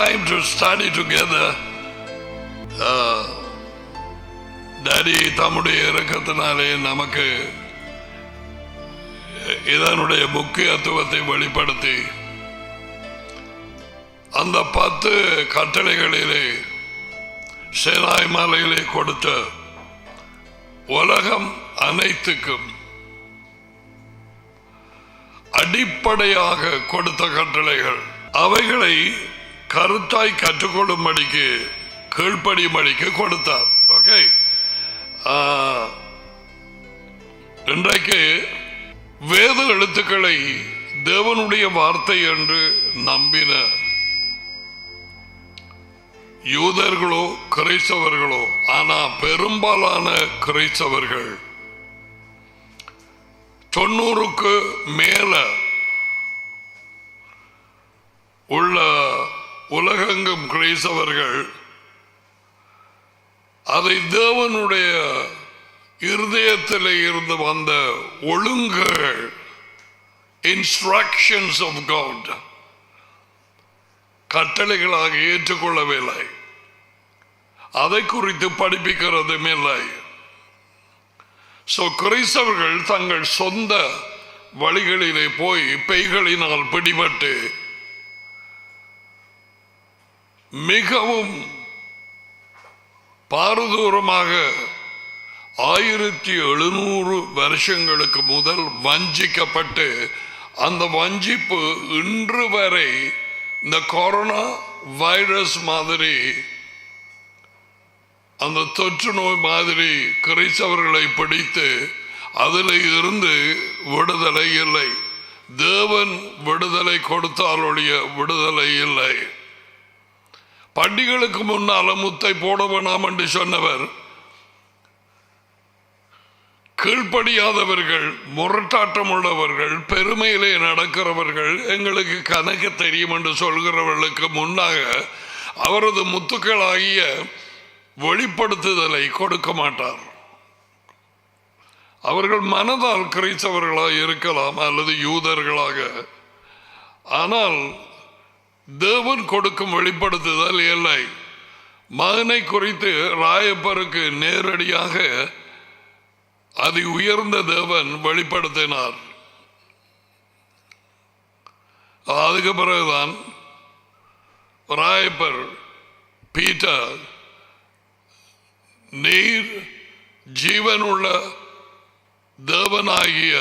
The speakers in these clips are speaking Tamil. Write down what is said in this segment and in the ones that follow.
time to study together. Daddy தம்முடைய இரக்கத்தினாலே நமக்கு இதனுடைய முக்கியத்துவத்தை வெளிப்படுத்தி அந்த 10 கட்டளைகளிலே சேனாய் மலையிலே கொடுத்த உலகம் அனைத்துக்கும் அடிப்படையாக கொடுத்த கட்டளைகள், அவைகளை கருத்தாய் கற்றுக்கொள்ளும்படிக்கு கீழ்ப்படியும்படிக்கு கொடுத்தார். ஓகே, இன்றைக்கு வேத எழுத்துக்களை தேவனுடைய வார்த்தை என்று நம்பின யூதர்களோ கிறிஸ்தவர்களோ, ஆனா பெரும்பாலான கிறிஸ்தவர்கள் 90க்கு மேல உள்ள உலகெங்கும் கிறிஸ்தவர்கள் அதை தேவனுடைய இருதயத்தில் இருந்து வந்த ஒழுங்குகள், இன்ஸ்ட்ரக்ஷன்ஸ் ஆஃப் காட், கட்டளைகளாக ஏற்றுக்கொள்ளவில்லை. அதை குறித்து படிப்பிக்கிறதும் இல்லை. கிறிஸ்தவர்கள் தங்கள் சொந்த வழிகளிலே போய் பேய்களினால் பிடிபட்டு மிகவும் பாரதூரமாக 1700 வருஷங்களுக்கு முதல் வஞ்சிக்கப்பட்டு, அந்த வஞ்சிப்பு இன்று வரை இந்த கொரோனா வைரஸ் மாதிரி, அந்த தொற்று நோய் மாதிரி கிறிஸ்தவர்களை பிடித்து அதில் இருந்து விடுதலை இல்லை. தேவன் விடுதலை கொடுத்தாலுடைய விடுதலை இல்லை. பண்டிகளுக்கு முன்னால முத்தை போட வேணாம் என்று சொன்னவர், கீழ்ப்படியாதவர்கள், முரட்டாட்டம் உள்ளவர்கள், பெருமையிலே நடக்கிறவர்கள், எங்களுக்கு கணக்கு தெரியும் என்று சொல்கிறவர்களுக்கு முன்னாக அவரது முத்துக்களாகிய வெளிப்படுத்துதலை கொடுக்க மாட்டார். அவர்கள் மனதால் கிறிஸ்தவர்களாக இருக்கலாம் அல்லது யூதர்களாக, ஆனால் தேவன் கொடுக்கும் வெளிப்படுத்துதல் இல்லை. மகனை குறித்து ராயப்பருக்கு நேரடியாக அது உயர்ந்த தேவன் வெளிப்படுத்தினார். அதுக்கு பிறகுதான் ராயப்பர் பீட்டர், நீர் ஜீவனுள்ள தேவனாகிய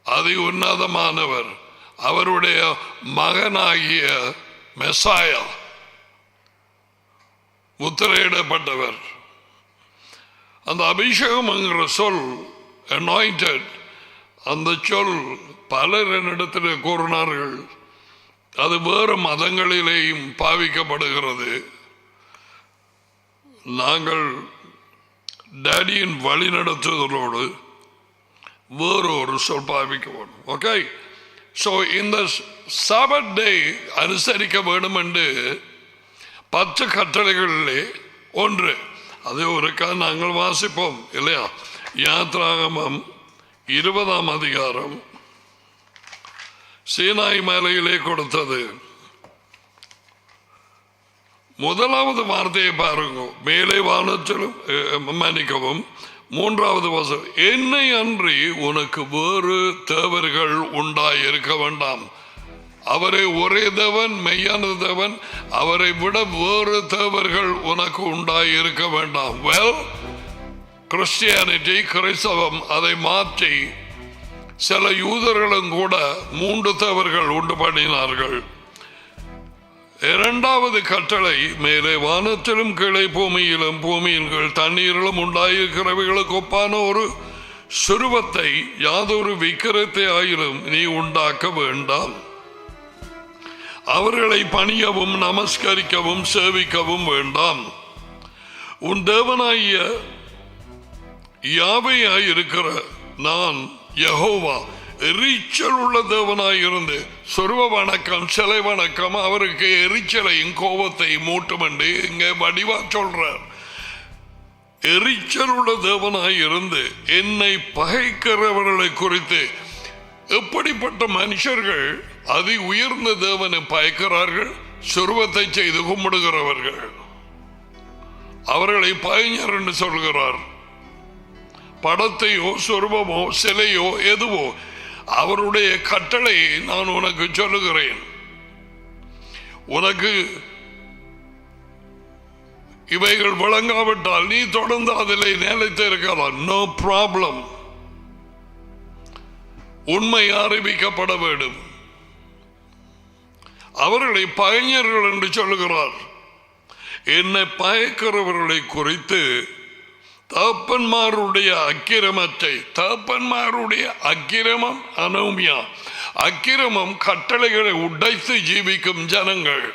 அதி உன்னதமானவர், அவருடைய மகனாகிய மெசாயா, முத்திரையிடப்பட்டவர். அந்த அபிஷேகம் என்கிற சொல், அனாயிண்டட், அந்த சொல் பலர் என்னிடத்தில் கூறினார்கள், அது வேறு மதங்களிலேயும் பாவிக்கப்படுகிறது. நாங்கள் டேடியின் வழி நடத்துதலோடு வேறு ஒரு சொல் பாவிக்க வேண்டும். ஓகே, ஸோ இந்த சாபத் டே அனுசரிக்க வேண்டும் என்று 10 கட்டளைகளிலே ஒன்று. அது ஒருக்கா நாங்கள் வாசிப்போம் இல்லையா? யாத்ராகமம் 20ஆம் அதிகாரம், சீனாய் மலையிலே கொடுத்தது. முதலாவது வார்த்தையை பாருங்க. மேலே வானத்திலும் மன்னிக்கவும், 3வது வசனம், என்னை அன்றி உனக்கு வேறு தேவர்கள் உண்டாயிருக்க வேண்டாம். அவரை ஒரே தேவன், மெய்யான தேவன், அவரை விட வேறு தேவர்கள் உனக்கு உண்டாயிருக்க வேண்டாம். வெல், கிறிஸ்டியானிட்டி, கிறிஸ்தவம் அதை மாற்றி சில யூதர்களும் கூட 3 தேவர்கள் உண்டு பண்ணினார்கள். 2வது கட்டளை, மேலே வானத்திலும் கீழே பூமியிலும் பூமியின் கீழ் தண்ணீரிலும் உண்டாயிருக்கிறவைகளுக்கு ஒப்பான ஒரு சுருவத்தை, யாதொரு விக்கிரத்தை ஆயிலும் நீ உண்டாக்க வேண்டாம். அவர்களை பணியவும் நமஸ்கரிக்கவும் சேவிக்கவும் வேண்டாம். உன் தேவனாகிய யாவையாயிருக்கிற நான் யெகோவா எரிச்சல் உள்ள தேவனாயிருந்து, சொருவ வணக்கம், சிலை வணக்கம் அவருக்கு எரிச்சலையும் கோபத்தையும் மூட்டும் என்று இங்கே வடிவா சொல்றார். எரிச்சல் உள்ள தேவனாயிருந்து என்னை பகைக்கிறவர்களை குறித்து, எப்படிப்பட்ட மனுஷர்கள் அதி உயர்ந்த தேவனை பயக்கிறார்கள், சுருவத்தை செய்து கும்பிடுகிறவர்கள், அவர்களை பகைஞர் என்று சொல்கிறார். படத்தையோ சொருபமோ சிலையோ எதுவோ அவருடைய கட்டளையை நான் உனக்கு சொல்லுகிறேன். உனக்கு இவைகள் வழங்காவிட்டால் நீ தொடர்ந்து அதில் நிலைத்து இருக்கலாம். No problem. உண்மை அறிவிக்கப்பட வேண்டும். அவர்களை பகைஞர்கள் என்று சொல்லுகிறார். என்னை பயக்கிறவர்களை குறித்து தகப்பன்மாருடைய அக்கிரமத்தை, தகப்பன்மாருடைய அக்கிரமம் அனோமியா, அக்கிரமம் கட்டளைகளை உடைத்து ஜீவிக்கும் ஜனங்கள்.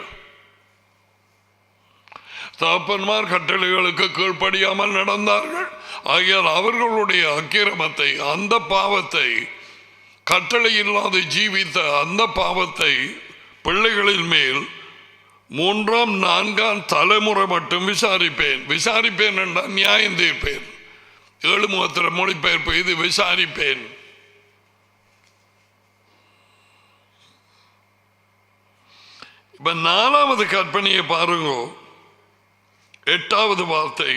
தகப்பன்மார் கட்டளைகளுக்கு கீழ்ப்படியாமல் நடந்தார்கள். ஆகியால் அவர்களுடைய அக்கிரமத்தை, அந்த பாவத்தை, கட்டளை இல்லாது ஜீவித்த அந்த பாவத்தை பிள்ளைகளின் மேல் 3ஆம் 4ஆம் தலைமுறை மட்டும் விசாரிப்பேன். விசாரிப்பேன் என்றால் நியாயம் தீர்ப்பேன். 7 முகத்திர மொழிபெயர்ப்பு இது விசாரிப்பேன். இப்ப 4வது கற்பனையை பாருங்க. 8வது வார்த்தை,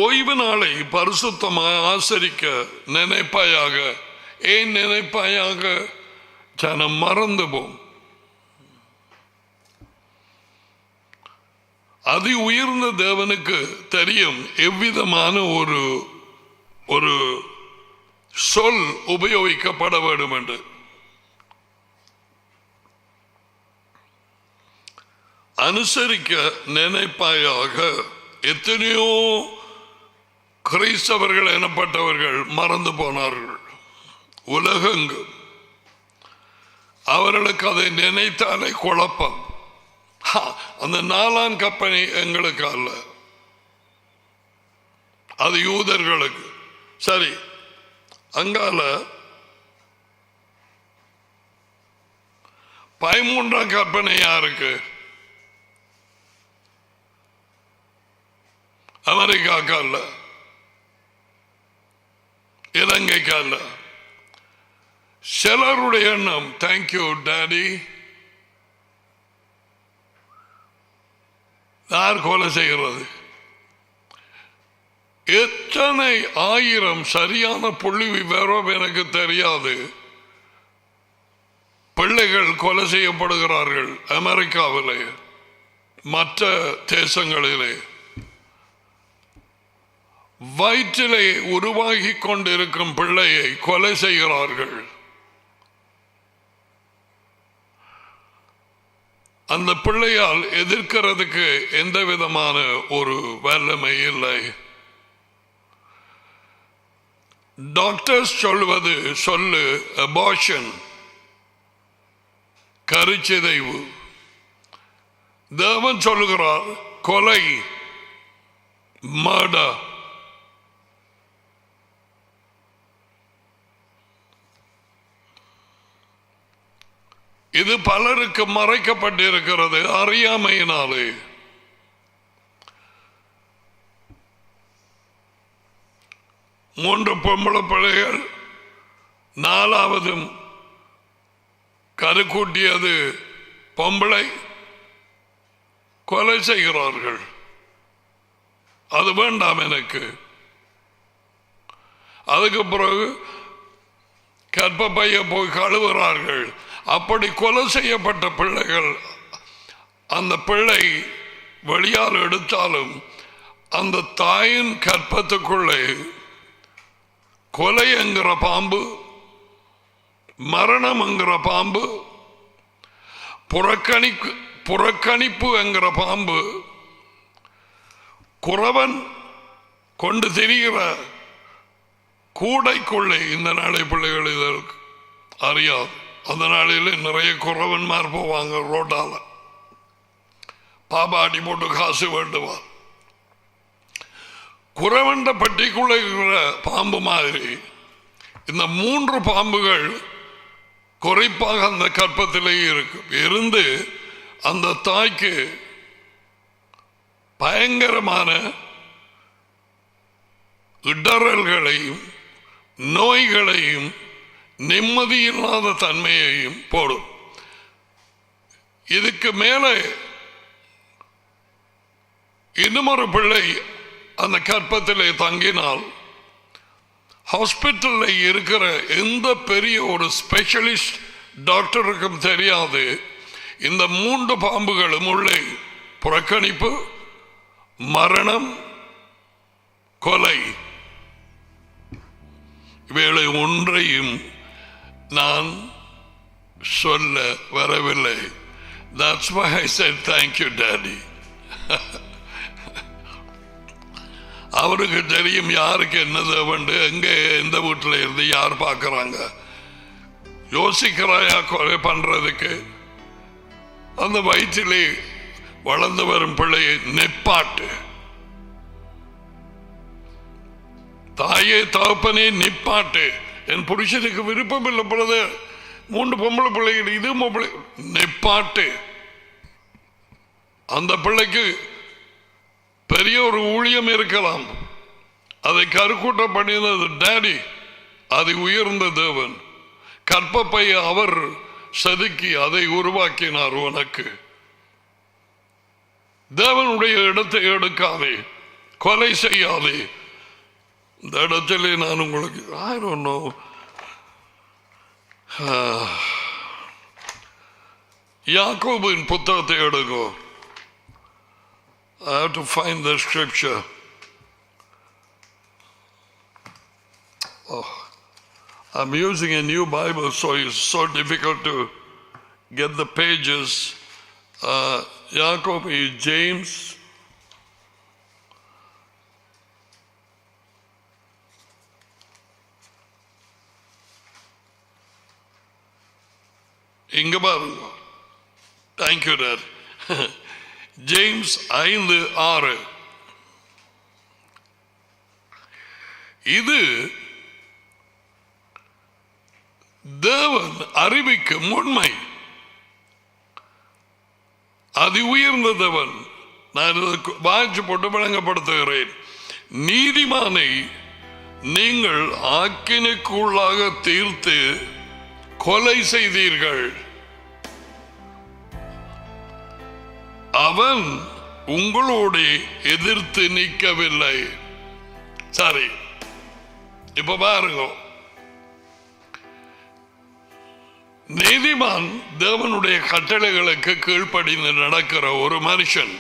ஓய்வு நாளை பரிசுத்தமாக ஆசரிக்க நினைப்பாயாக. ஏன் நினைப்பாயாக? ஜனம் மறந்து போம். அதி உயர்ந்த தேவனுக்கு தெரியும் எவ்விதமான ஒரு சொல் உபயோகிக்கப்பட வேண்டும் என்று. அனுசரிக்க நினைப்பாயாக. எத்தனையோ கிறிஸ்தவர்கள் எனப்பட்டவர்கள் மறந்து போனார்கள் உலகெங்கும். அவர்களுக்கு அதை நினைத்தாலே குழப்பம். அந்த 4ஆம் கற்பனை எங்களுக்கு அல்ல, அது யூதர்களுக்கு. சரி, அங்கால 13ஆம் கற்பனை யாருக்கு? அமெரிக்காக்கு அல்ல, இலங்கைக்கு அல்ல. சிலருடைய எண்ணம், தேங்க்யூ டாடி, யார் கொலை செய்கிறது? எத்தனை ஆயிரம் சரியான புள்ளி விவரம் எனக்கு தெரியாது. பிள்ளைகள் கொலை செய்யப்படுகிறார்கள் அமெரிக்காவிலே, மற்ற தேசங்களிலே. வயிற்றிலே உருவாகி கொண்டிருக்கும் பிள்ளையை கொலை செய்கிறார்கள். அந்த பிள்ளையால் எதிர்க்கிறதுக்கு எந்த விதமான ஒரு வல்லமை இல்லை. டாக்டர்ஸ் சொல்வது அபார்ஷன், கருச்சிதைவு. தேவன் சொல்லுகிறார் கொலை, மர்டர். இது பலருக்கு மறைக்கப்பட்டிருக்கிறது அறியாமையினாலே. மூன்று பொம்பளை பிள்ளைகள், 4வது கருக்கூட்டியது பொம்பளை, கொலை செய்கிறார்கள். அது வேண்டாம் எனக்கு. அதுக்கு பிறகு கர்ப்பப்பையை போய் கழுவுகிறார்கள். அப்படி கொலை செய்யப்பட்ட பிள்ளைகள், அந்த பிள்ளை வெளியால் எடுத்தாலும் அந்த தாயின் கற்பத்துக்குள்ளே கொலை என்கிற பாம்பு, மரணம் என்கிற பாம்பு, புறக்கணிப்பு என்கிற பாம்பு, குறவன் கொண்டு திரிகிற கூடைக்குள்ளே இந்த நாளை பிள்ளைகள் இதற்கு அறியாது. அந்த நாளில் நிறைய குறவன்மார் போவாங்க ரோட்டால, பாபாடி போட்டு காசு வேண்டுவார். குறவண்ட பட்டிக்குள்ள இருக்கிற பாம்பு மாதிரி இந்த 3 பாம்புகள் குறிப்பாக அந்த கற்பத்திலேயே இருந்து அந்த தாய்க்கு பயங்கரமான இடறல்களையும் நோய்களையும் நிம்மதியில்லாத தன்மையையும் போடும். இதுக்கு மேலே இன்னும் ஒரு பிள்ளை அந்த கற்பத்திலே தங்கினால் ஹாஸ்பிட்டலில் இருக்கிற எந்த பெரிய ஒரு ஸ்பெஷலிஸ்ட் டாக்டருக்கும் தெரியாது இந்த 3 பாம்புகளும் உள்ளே புறக்கணிப்பு, மரணம், கொலை, இவைகளை ஒன்றையும் நான் சொல்ல வரவில்லை. That's why I said thank you, Daddy. அவருக்கு தெரியும் யாருக்கு என்ன தேவண்டு, எங்க எந்த வீட்டில் இருந்து யார் பார்க்கறாங்க. யோசிக்கிறாயா கொலை பண்றதுக்கு? அந்த வயிற்றிலே வளர்ந்து வரும் பிள்ளையை நிப்பாட்டு. தாயே தகப்பனே நிப்பாட்டு. என் புருஷனுக்கு விருப்பம் இல்லை பிரதர், 3 பொம்பளை பிள்ளைகள், இது நிப்பாட்டு. அந்த பிள்ளைக்கு பெரிய ஒரு ஊழியம் இருக்கலாம், அதை கருக்கூட்ட பண்ணியது டேடி, அது உயர்ந்த தேவன். கற்பப்பை அவர் செதுக்கி அதை உருவாக்கினார். உனக்கு தேவனுடைய இடத்தை எடுக்காதே, கொலை செய்யாதே. இந்த இடத்திலே நான் உங்களுக்கு I don't know, யாக்கோபின் புத்தகத்தை எடுங்கோ. I have to find the scripture. Oh, I'm using a new Bible, so it's so difficult to get the pages. Jacob is James. இங்க பாருங்க. Thank you, Dad. ஜேம்ஸ் 5:6. இது தேவன் அறிவிக்கும் உண்மை. அது உயர்ந்த தேவன். நான் வாய்ச்சி போட்டு விளங்கப்படுத்துகிறேன். நீதிமானை நீங்கள் ஆக்கினைக்குள்ளாக தீர்த்து கொலை செய்தீர்கள். அவன் உங்களோடு எதிர்த்து நிற்கவில்லை. சரி, இப்ப பாருங்க. நீதிமான் தேவனுடைய கட்டளைகளுக்கு கீழ்ப்படிந்து நடக்கிற ஒரு மனுஷன்.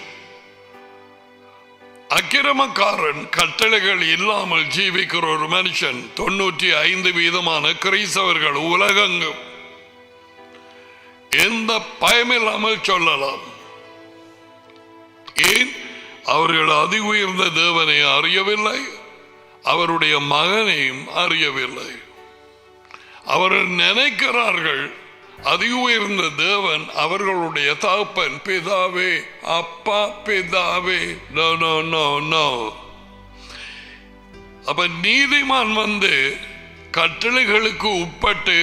அக்கிரமக்காரன் கட்டளைகள் இல்லாமல் ஜீவிக்கிற ஒரு மனுஷன். 95% கிறிஸ்தவர்கள் உலகெங்கும் எந்த பயமில்லாமல் சொல்லலாம். ஏன்? அவர்கள் அதி உயர்ந்த தேவனை அறியவில்லை, அவருடைய மகனையும் அறியவில்லை. அவர்கள் நினைக்கிறார்கள் அதி உயர்ந்த தேவன் அவர்களுடைய தகப்பன், பிதாவே, அப்பா, பிதாவே. No no no no. அப்ப நீதிமான் வந்து கட்டளைகளுக்கு உட்பட்டு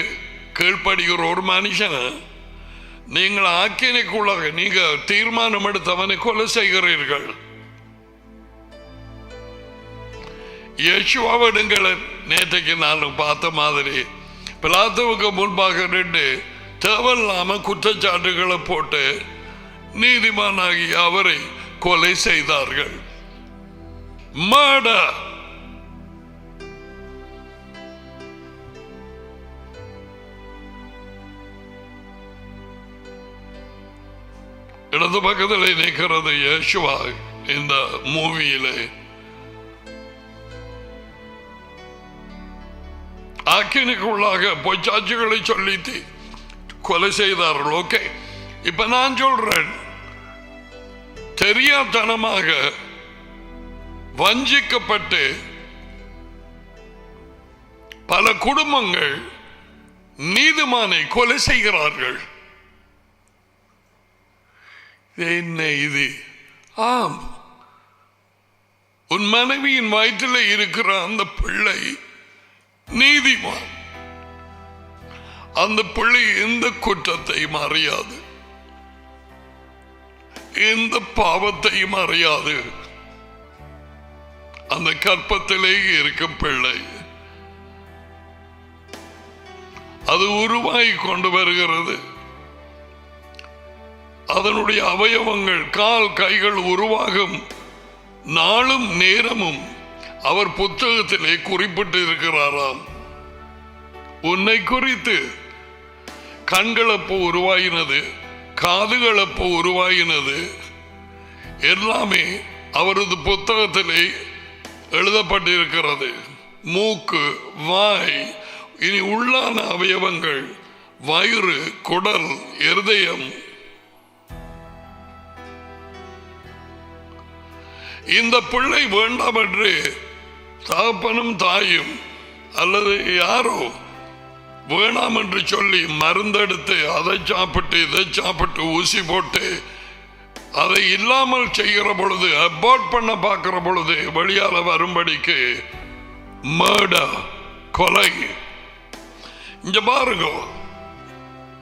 கீழ்ப்படுகிற ஒரு மனுஷனை நீங்கள் ஆக்கினைக்குள்ளாக நீங்க தீர்மானம் எடுத்தவனை கொலை செய்கிறீர்கள். யேசுவாவிடங்களை நேற்றைக்கு நான் பார்த்த மாதிரி பிலாத்துவுக்கு முன்பாக நின்று தேவையில்லாம குற்றச்சாட்டுகளை போட்டு நீதிமானாகி அவரை கொலை செய்தார்கள். மர்டர். இடது பக்கத்தில் நிற்கிறது யேசுவா இந்த மூவியிலே. ஆக்கினைக்குள்ளாக பொய்ச்சாட்சிகளை சொல்லி கொலை செய்தார்கள். ஓகே, இப்ப நான் சொல்றேன், தெரியாதனமாக வஞ்சிக்கப்பட்டு பல குடும்பங்கள் நீதிமானை கொலை செய்கிறார்கள். என்ன இது? ஆம், உன் மனைவியின் வயிற்றில் இருக்கிற அந்த பிள்ளை நீதிமான். அந்த பிள்ளை எந்த குற்றத்தையும் அறியாது, எந்த பாவத்தையும் அறியாது. அந்த கற்பத்திலே இருக்கும் பிள்ளை அது உருவாகி கொண்டு வருகிறது. அதனுடைய அவயவங்கள் கால் கைகள் உருவாகும் நாளும் நேரமும் அவர் புத்தகத்திலே குறிப்பிட்டு இருக்கிறாராம். உன்னை குறித்து கண்கள் அப்போ உருவாயினது, காதுகள் அப்போ உருவாயினது, எல்லாமே அவரது புத்தகத்திலே எழுதப்பட்டிருக்கிறது. மூக்கு, வாய், இனி உள்ளான அவயவங்கள், வயிறு, குடல், இருதயம். இந்த பிள்ளை வேண்டாம் என்று தகப்பனும் தாயும் அல்லது யாரோ வேணாம் என்று சொல்லி மருந்தெடுத்து அதை சாப்பிட்டு இதை சாப்பிட்டு ஊசி போட்டு அதை இல்லாமல் செய்கிற பொழுது, அபார்ட் பண்ண பார்க்கிற பொழுது வெளியால வரும்படிக்கு மர்டர், கொலை. இங்க பாருங்க.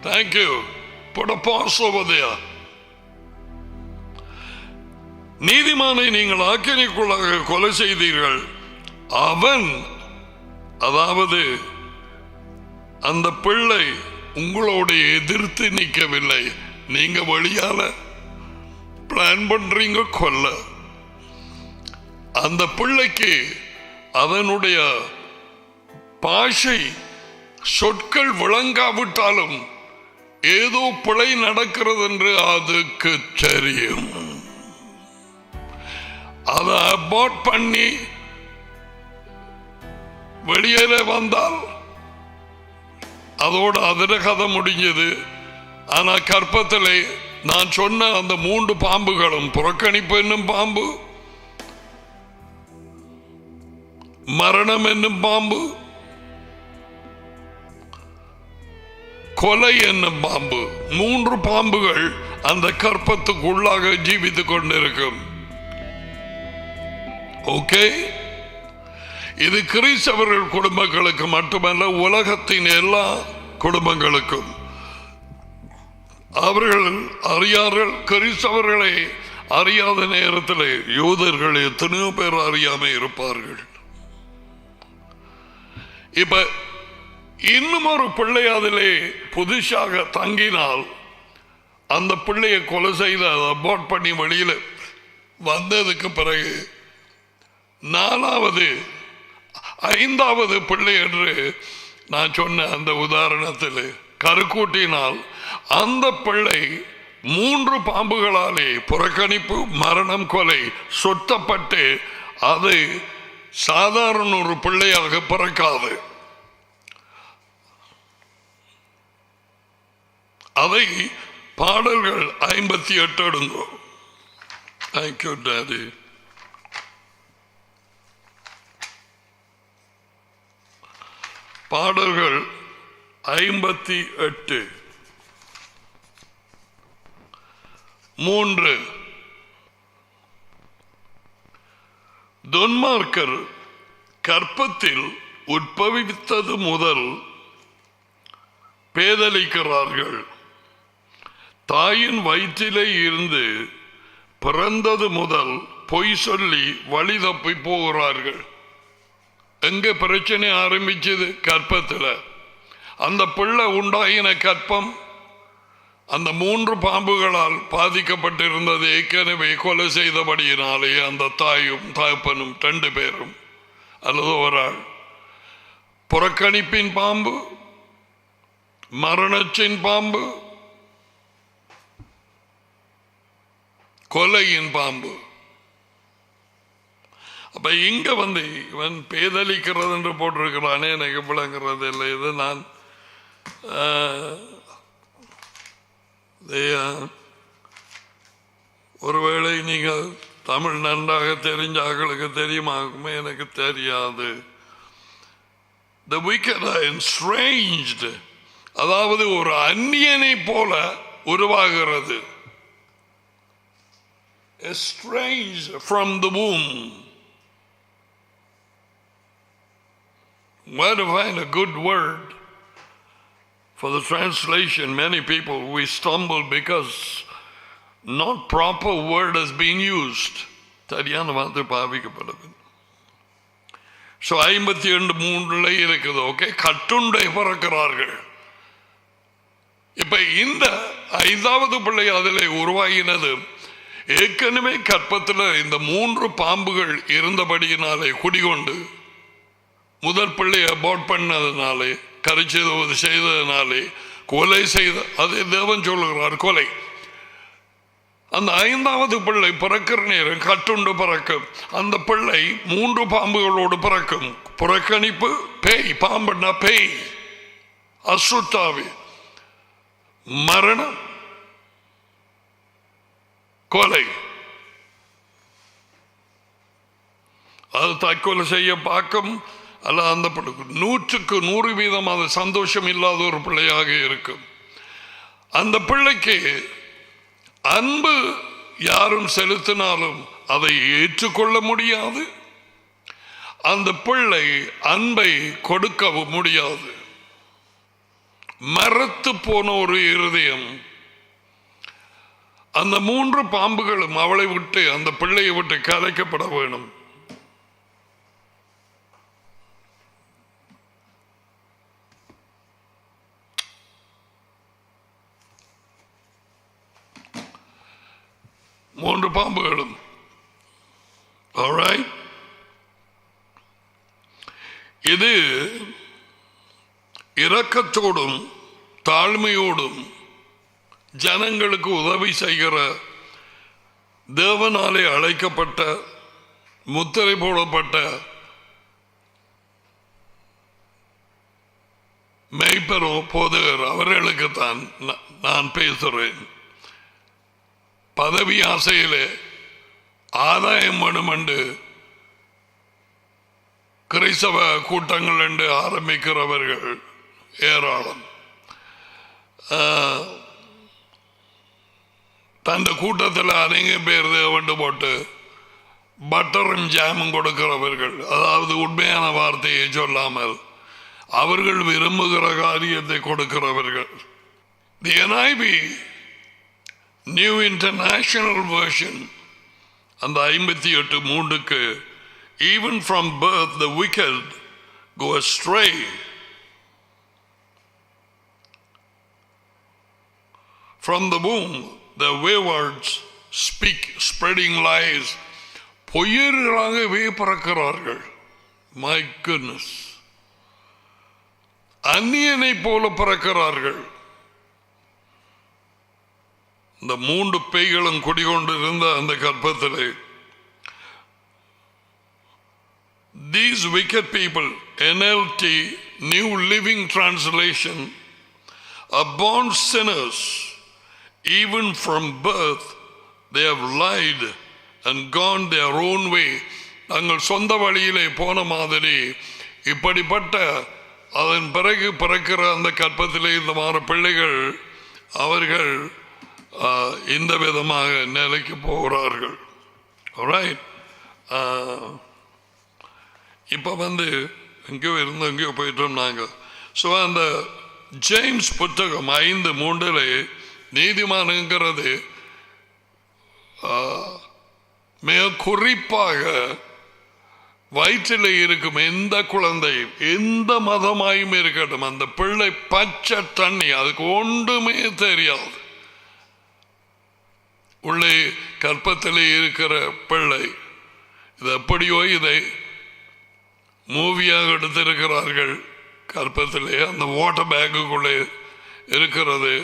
Thank you. put a pause over there. நீதிமானை நீங்கள் ஆக்கினைக்குள்ளாக கொலை செய்தீர்கள். அவன், அதாவது அந்த பிள்ளை உங்களோட எதிர்த்து நிற்கவில்லை. நீங்க வழியால பிளான் பண்றீங்க கொல்ல. அந்த பிள்ளைக்கு அதனுடைய பாஷை சொற்கள் விளங்காவிட்டாலும் ஏதோ பிழை நடக்கிறது என்று அதுக்கு தெரியும். அதை அபார்ட் பண்ணி வெளியேற வந்தால் அதோட அதிர கதை முடிஞ்சது. ஆனா கற்பத்திலே நான் சொன்ன அந்த 3 பாம்புகளும், புறக்கணிப்பு என்னும் பாம்பு, மரணம் என்னும் பாம்பு, கொலை என்னும் பாம்பு, 3 பாம்புகள் அந்த கற்பத்துக்குள்ளாக ஜீவித்துக் கொண்டிருக்கும். ஓகே, இது கிறிஸ்தவர்கள் குடும்பங்களுக்கு மட்டுமல்ல, உலகத்தின் எல்லா குடும்பங்களுக்கும். அவர்கள் அறியார்கள். கிறிஸ்தவர்களை அறியாத நேரத்தில் யூதர்கள் எத்தனையோ பேர் அறியாம இருப்பார்கள். இப்ப இன்னும் ஒரு பிள்ளை அதிலே புதுசாக தங்கினால் அந்த பிள்ளையை கொலை செய்து அதை அபார்ட் பண்ணி வெளியில வந்ததுக்கு பிறகு 4வது 5வது பிள்ளை என்று நான் சொன்ன அந்த உதாரணத்தில் கருக்கூட்டினால் அந்த பிள்ளை 3 பாம்புகளாலே, புறக்கணிப்பு, மரணம், கொலை சொத்தப்பட்டு அது சாதாரண ஒரு பிள்ளையாக பிறக்காது. அதை பாடல்கள் 58 எடுங்கோ. Thank you daddy. பாடல்கள் 58 3. துன்மார்க்கர் கற்பத்தில் உட்பவித்தது முதல் பேதலிக்கிறார்கள். தாயின் வயிற்றிலே இருந்து பிறந்தது முதல் பொய் சொல்லி வழி தப்பி போகிறார்கள். எங்க பிரச்சனை ஆரம்பிச்சது? கற்பத்தில். அந்த பிள்ளை உண்டாயின கற்பம் அந்த 3 பாம்புகளால் பாதிக்கப்பட்டிருந்தது. ஏற்கனவே கொலை செய்தபடியினாலே அந்த தாயும் தகப்பனும் 2 பேரும் அல்லது ஒரு ஆள். புறக்கணிப்பின் பாம்பு, மரணத்தின் பாம்பு, கொலையின் பாம்பு. அப்ப இங்க இவன் பேதலிக்கிறது என்று போட்டிருக்கிறானே, எனக்கு விளங்குறது இல்லை. இது நான் ஒருவேளை நீங்கள் தமிழ் நன்றாக தெரிஞ்ச ஆக்களுக்கு தெரியுமாக்குமே, எனக்கு தெரியாது. The wicked are estranged, அதாவது ஒரு அந்நியனை போல உருவாகிறது. Estranged from the womb. Where to find a good word for the translation? Many people, we stumble because not proper word has been used. சரியான வார்த்தை பாவிக்கப்படவில்லை. So 52:3 இருக்குது. ஓகே, கட்டுண்டை பிறக்கிறார்கள். இப்ப இந்த 5வது பிள்ளை அதில் உருவாகினது ஏற்கனவே கற்பத்தில் இந்த 3 பாம்புகள் இருந்தபடியினாலே குடிகொண்டு முதல் பிள்ளையை அபார்ட் பண்ணதுனாலே கரைச்சது செய்ததுனாலே கொலை செய்த அது தேவன் சொல்லுகிறார் கொலை. அந்த 5வது பிள்ளை பிறக்கிற நேரம் கட்டுண்டு பிறக்கும். அந்த பிள்ளை 3 பாம்புகளோடு பிறக்கும். புறக்கணிப்பு பேய், பாம்புன்னா பேய், அசுத்தாவி, மரணம், கொலை. அது தற்கொலை செய்ய பார்க்கும். அல்ல அந்த 100க்கு 100% அது சந்தோஷம் இல்லாத ஒரு பிள்ளையாக இருக்கும். அந்த பிள்ளைக்கு அன்பு யாரும் செலுத்தினாலும் அதை ஏற்றுக்கொள்ள முடியாது. அந்த பிள்ளை அன்பை கொடுக்கவும் முடியாது. மரத்து போன ஒரு இருதயம். அந்த 3 பாம்புகளும் அவளை விட்டு அந்த பிள்ளையை விட்டு கலைக்கப்பட வேணும். மூன்று பாம்புகளும். Alright? இது இரக்கத்தோடும் தாழ்மையோடும் ஜனங்களுக்கு உதவி செய்கிற தேவனாலே அழைக்கப்பட்ட முத்திரை போடப்பட்ட மெய்ப்பரோ போதகர் அவர்களுக்குத்தான் நான் பேசுகிறேன். பதவி ஆசையிலே ஆதாயம் வேணும் என்று கிறிஸ்தவ கூட்டங்கள் என்று ஆரம்பிக்கிறவர்கள் ஏராளம். தந்த கூட்டத்தில் அநேக பேர் தேவண்டு போட்டு பட்டரும் ஜாமும் கொடுக்கிறவர்கள், அதாவது உண்மையான வார்த்தையை சொல்லாமல் அவர்கள் விரும்புகிற காரியத்தை கொடுக்கிறவர்கள். The NIV New International Version அந்த 58:3க்கு even from birth the wicked go astray. From the womb the wayward speak spreading lies. பொய்யர்களாகவே பிறக்கிறார்கள். My goodness. அந்நியனை போல பிறக்கிறார்கள். இந்த 3 பேய்களும் குடிகொண்டிருந்த அந்த கற்பத்திலே these wicked people, NLT New Living Translation, are born sinners. Even from birth they have lied and gone their own way. தங்கள் சொந்த வழியிலே போன மாதிரி இப்படிப்பட்ட அதன் பிறகு பிறக்கிற அந்த கற்பத்திலே இந்த மாதிரி பிள்ளைகள் அவர்கள் இந்த விதமாக நிலைக்கு போகிறார்கள். Alright? இப்போ எங்கேயோ இருந்தோம், எங்கேயோ போயிட்டோம் நாங்கள். ஸோ அந்த ஜேம்ஸ் புத்தகம் 5:3 நீதிமான்ங்கிறது மிக குறிப்பாக வயிற்றில் இருக்கும் எந்த குழந்தை எந்த மதமாயும் இருக்கட்டும், அந்த பிள்ளை பச்சை தண்ணி, அதுக்கு ஒன்றுமே தெரியாது. உள்ளே கற்பத்திலே இருக்கிற பிள்ளை இது எப்படியோ இதை மூவியாக எடுத்திருக்கிறார்கள். கற்பத்திலே அந்த வாட்டர் பேக்குக்குள்ளே இருக்கிறது.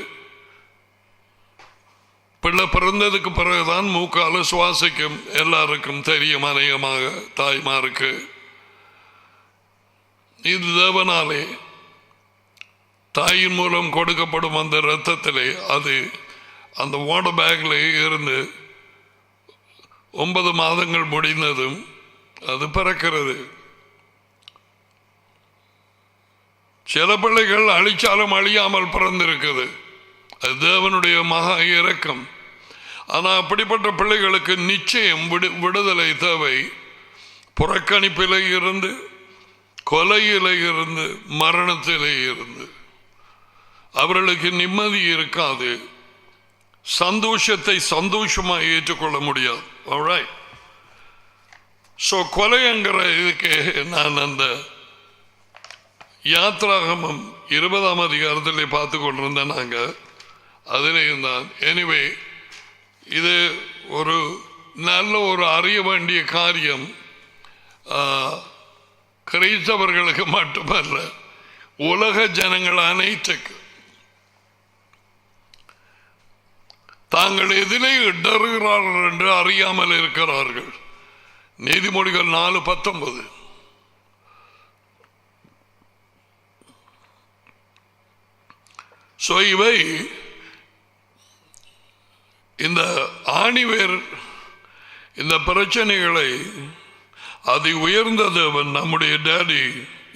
பிள்ளை பிறந்ததுக்கு பிறகுதான் மூக்கால சுவாசிக்கும். எல்லாருக்கும் தெரியும், அநேகமாக தாய்மாருக்கு. இது தேவனாலே தாயின் மூலம் கொடுக்கப்படும் அந்த இரத்தத்திலே அது அந்த வாட்டர் பேக்கில் இருந்து 9 மாதங்கள் முடிந்ததும் அது பிறக்கிறது. சில பிள்ளைகள் அழிச்சாலும் அழியாமல் பிறந்திருக்குது. அது தேவனுடைய மகா இரக்கம். ஆனால் அப்படிப்பட்ட பிள்ளைகளுக்கு நிச்சயம் விடுதலை தேவை. புறக்கணிப்பிலே இருந்து, கொலையிலே இருந்து, மரணத்திலே இருந்து அவர்களுக்கு நிம்மதி இருக்காது. சந்தோஷத்தை சந்தோஷமாக ஏற்றுக்கொள்ள முடியாது. Alright? ஸோ கொலைங்கிற இதுக்கு நான் அந்த யாத்ராகமம் 20ஆம் அதிகாரத்திலே பார்த்து கொண்டிருந்தேன் நாங்கள். அதிலேயும் தான். எனிவே, இது ஒரு நல்ல ஒரு அறிய வேண்டிய காரியம். கிறிஸ்தவர்களுக்கு மட்டுமல்ல, உலக ஜனங்கள் அனைத்துக்கு. தாங்கள் எதிலே இடறுகிறார்கள் என்று அறியாமல் இருக்கிறார்கள். நீதிமொழிகள் 4:19. இவை இந்த ஆணிவேர் இந்த பிரச்சனைகளை அதி உயர்ந்த தேவன் நம்முடைய டாடி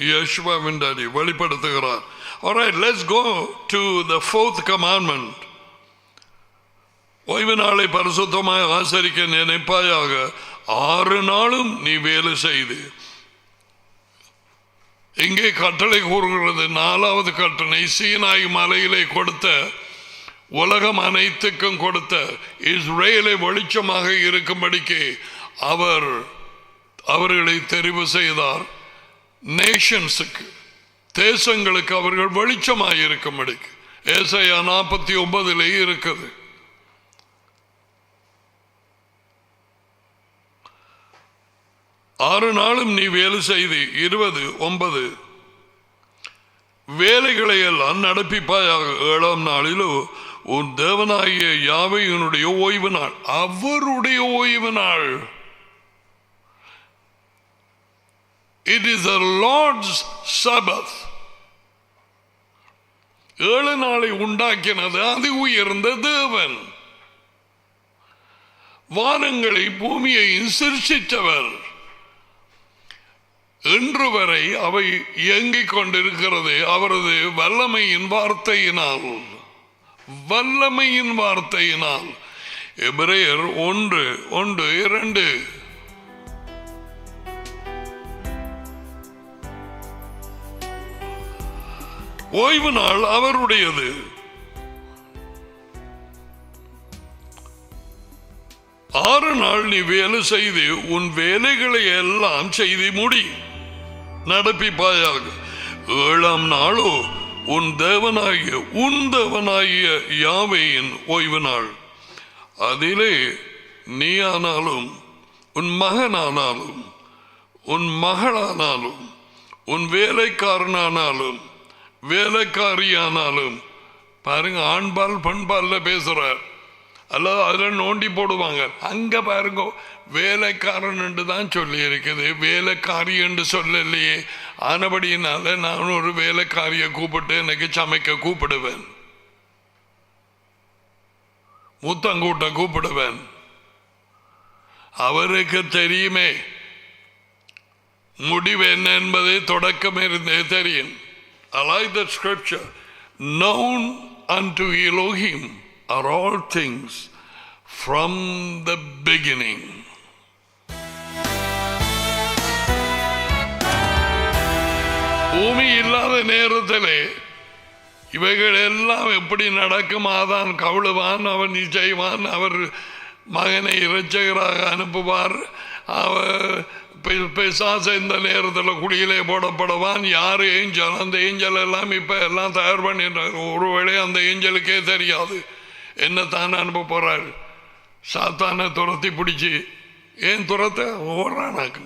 யேசுவாவின் டாடி வெளிப்படுத்துகிறார். Alright, let's go to the 4th commandment. ஓய்வு நாளை பரிசுத்தமாக ஆசரிக்க நினைப்பாயாக, 6 நாளும் நீ வேலை செய்து. இங்கே கட்டளை கூறுகிறது, 4வது கட்டளை சீனாய் மலையிலே கொடுத்த, உலகம் அனைத்துக்கும் கொடுத்த, இஸ்ரேலை வெளிச்சமாக இருக்கும்படிக்கு அவர்களை தெரிவு செய்தார். நேஷன்ஸுக்கு, தேசங்களுக்கு அவர்கள் வெளிச்சமாக இருக்கும்படிக்கு. ஏசாயா 49 இருக்குது. ஆறு நாளும் நீ வேலை செய்து. 20:9 வேலைகளை எல்லாம் நடப்பிப்பாயாக. 7ஆம் நாளிலோ உன் தேவனாகிய யாவையினுடைய ஓய்வு நாள், அவருடைய ஓய்வு நாள். It is the Lord's Sabbath. 7 நாளை உண்டாக்கினது அது உயர்ந்த தேவன். வானங்களை பூமியை சிருஷ்டித்தவர். இன்று வரை அவை இயங்கிக் கொண்டிருக்கிறது அவரது வல்லமையின் வார்த்தையினால். வல்லமையின் வார்த்தையினால். எபிரேயர் 1:2. ஓய்வு நாள் அவருடையது. ஆறு நாள் நீ வேலை செய்து உன் வேலைகளை எல்லாம் செய்து முடி, நடப்பிப்பாயாக. 7ஆம் நாளோ உன் தேவனாகிய யாவையின் ஓய்வு நாள். அதிலே நீ ஆனாலும், உன் மகனானாலும், உன் மகளானாலும், உன் வேலைக்காரனானாலும், வேலைக்காரியானாலும், பாருங்க, ஆண்பால் பெண்பால்ல பேசுறார். அல்லது அதில் நோண்டி போடுவாங்க. அங்க பாருங்க, வேலைக்காரன் என்று தான் சொல்லி இருக்குது, வேலைக்காரி என்று சொல்லலையே. ஆனபடியினால நான் ஒரு வேலைக்காரியை கூப்பிட்டு எனக்கு சமைக்க கூப்பிடுவேன், முத்தங்கூட்ட கூப்பிடுவேன். அவருக்கு தெரியுமே முடிவு என்ன என்பதை தொடக்கம் இருந்தே தெரியும். I like that scripture. Known unto Elohim are all things from the beginning. பூமி இல்லாத நேரத்திலே இவைகள் எல்லாம் எப்படி நடக்கும்? ஆதான் கவுளுவான், அவன் செய்வான், அவர் மகனை இரட்சகராக அனுப்புவார், அவர் பிசாசு இந்த நேரத்தில் குடியிலே போடப்படுவான். யார் ஏஞ்சல்? அந்த ஏஞ்சல் எல்லாம் இப்ப எல்லாம் தயார் பண்ணிடுறாரு. ஒருவேளை அந்த ஏஞ்சலுக்கே தெரியாது என்ன தான் அனுப்ப போறாரு. சாத்தானை துரத்தி பிடிச்சி, ஏன் துரத்த ஓடுறானாக்கு.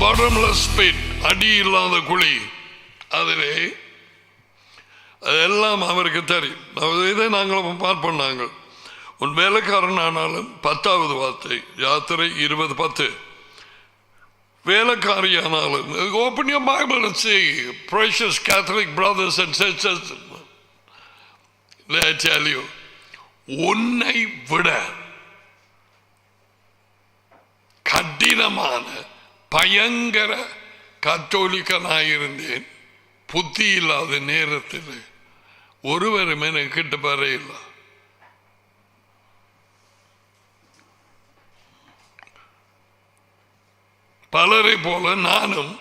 bottomless pit, அடி இல்லாத குழி, அதிலே அதெல்லாம் அவருக்கு தெரியும். இதை நாங்கள் பார்ப்போம். நாங்கள் உன் வேலைக்காரன் ஆனாலும், 10வது வார்த்தை யாத்திரை 20:10, வேலைக்காரியானாலும். Open your Bible and see, precious Catholic brothers and sisters, let I tell you, உன்னை விட கடினமான பயங்கர கத்தோலிக்கனாயிருந்தேன். புத்தி இல்லாத நேரத்தில் ஒருவரும் எனக்கு கிட்ட பறையில்ல. பலரை போல நானும்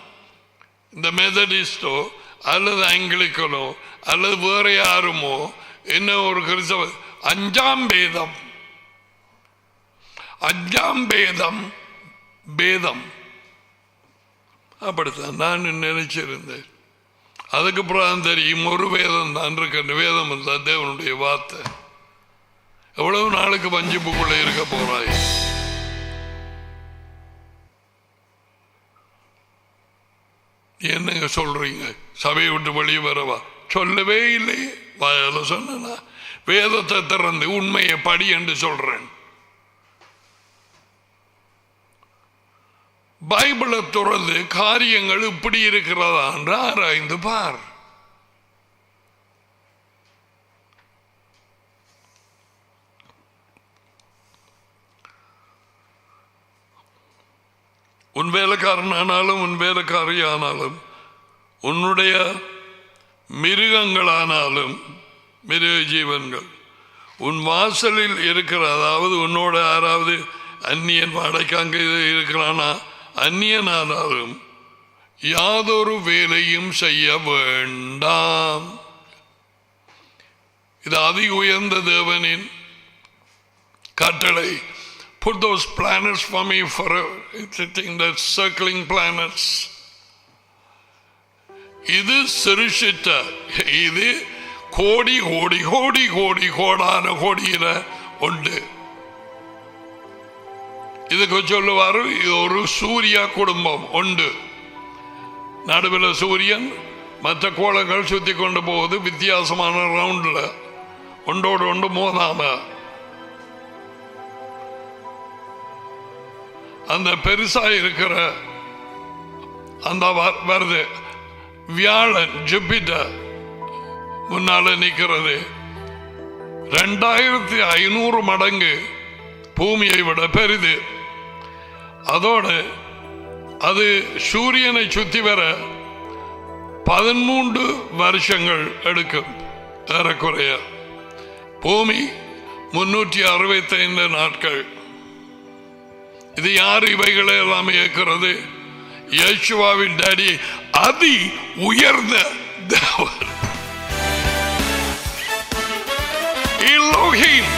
இந்த மெதடிஸ்டோ அல்லது ஆங்கிலிக்கனோ அல்லது வேற யாருமோ என்ன ஒரு கிறிஸ்தவ அஞ்சாம் பேதம் அப்படித்தான் நான் நினைச்சிருந்தேன். அதுக்கு அப்புறம் தெரியும் ஒரு வேதம் தான் இருக்கின்ற வேதம் தான் தேவனுடைய வார்த்தை. எவ்வளவு நாளுக்கு வஞ்சிப்புக்குள்ள இருக்க போறாய்? என்னங்க சொல்றீங்க? சபையை விட்டு வெளியே வரவா? சொல்லவே இல்லையே. வாயால சொன்னா வேதத்தை திறந்து உண்மையை படி என்று சொல்றேன். பைபிளை துறந்து காரியங்கள் இப்படி இருக்கிறதா என்று ஆராய்ந்து பார். உன் வேலைக்காரனானாலும் உன் வேலைக்காரியானாலும் உன்னுடைய மிருகங்களானாலும் மிருக ஜீவன்கள் உன் வாசலில் இருக்கிற, அதாவது உன்னோட யாராவது அந்நியன் வாடகைக்காங்க இருக்கிறானா, அந்நியனானாலும் யாதொரு வேலையும் செய்ய வேண்டாம். இது அதி உயர்ந்த தேவனின் கட்டளை. Put those planets for me for the circling planets. இது சிருஷ்டித்த, இது கோடி கோடி கோடி கோடி கோடான கோடியில உண்டு. இதுக்கு சொல்லுவாரு இது ஒரு சூரிய குடும்பம் உண்டு. நடுவில் சூரியன், மற்ற கோளங்கள் சுத்தி கொண்டு போகுது வித்தியாசமான ரவுண்ட்ல, ஒன்றோடு ஒன்று மோதாம. அந்த பெருசா இருக்கிற அந்த வருது வியாழன், ஜூபிட்டர் முன்னால நிற்கிறது 2500 மடங்கு பூமியை விட பெரிது. அதோடு அது சூரியனை சுத்தி வர 13 வருஷங்கள் எடுக்கும் ஏறக்குறைய. பூமி 365 நாட்கள். இது யார் இவைகளை எல்லாம் இயக்கிறது? யேசுவாவின் டாடி, அதி உயர்ந்த தேவன் எலோஹிம்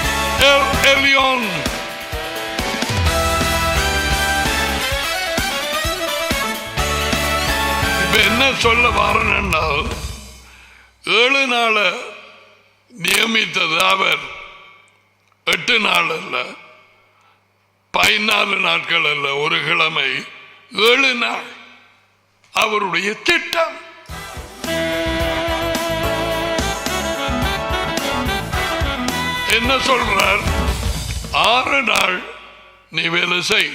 எல் எலியோன். என்ன சொல்ல வாரனால் 7 நாள நியமித்தது அவர், 8 நாள் அல்ல, 14 நாட்கள் அல்ல, ஒரு கிழமை, 7 நாள் அவருடைய திட்டம். என்ன சொல்றார்? 6 நாள் நீ வேலை செய்,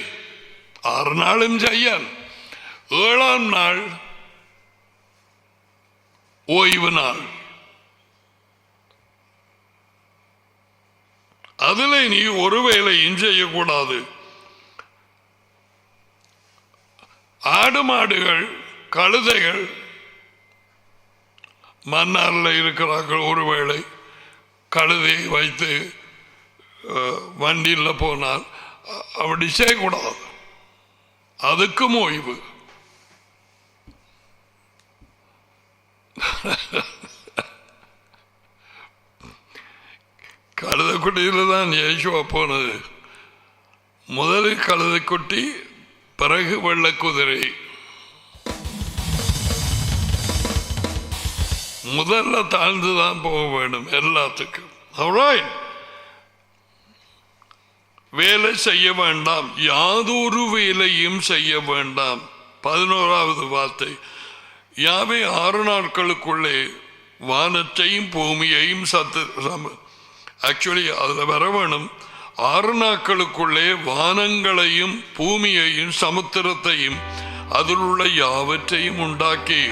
6 நாளும் செய்ய, 7ஆம் நாள் ஓய்வு நாள். அதுல நீ ஒரு வேலையும் செய்யக்கூடாது. ஆடு மாடுகள், கழுதைகள் மன்னார்ல இருக்கிறார்கள். ஒருவேளை கழுதை வைத்து வண்டியில் போனால் அப்படி செய்யக்கூடாது. அதுக்கும் ஓய்வு. கழுதைக்குட்டியில தான் இயேசுவா போனது. முதலில் கழுதைக்குட்டி, பிறகு வெள்ளை குதிரை. முதல்ல தாழ்ந்துதான் போக வேண்டும் எல்லாத்துக்கும். Alright. வேலை செய்ய வேண்டாம், யாதொரு வேலையும் செய்ய வேண்டாம். 11வது வார்த்தை, யாவே 6 நாட்களுக்குள்ளே வானத்தையும் பூமியையும் ஆக்சுவலி அதில் வர வேணும். 6 நாட்களுக்குள்ளே வானங்களையும் பூமியையும் சமுத்திரத்தையும் அதில் உள்ள யாவற்றையும் உண்டாக்கி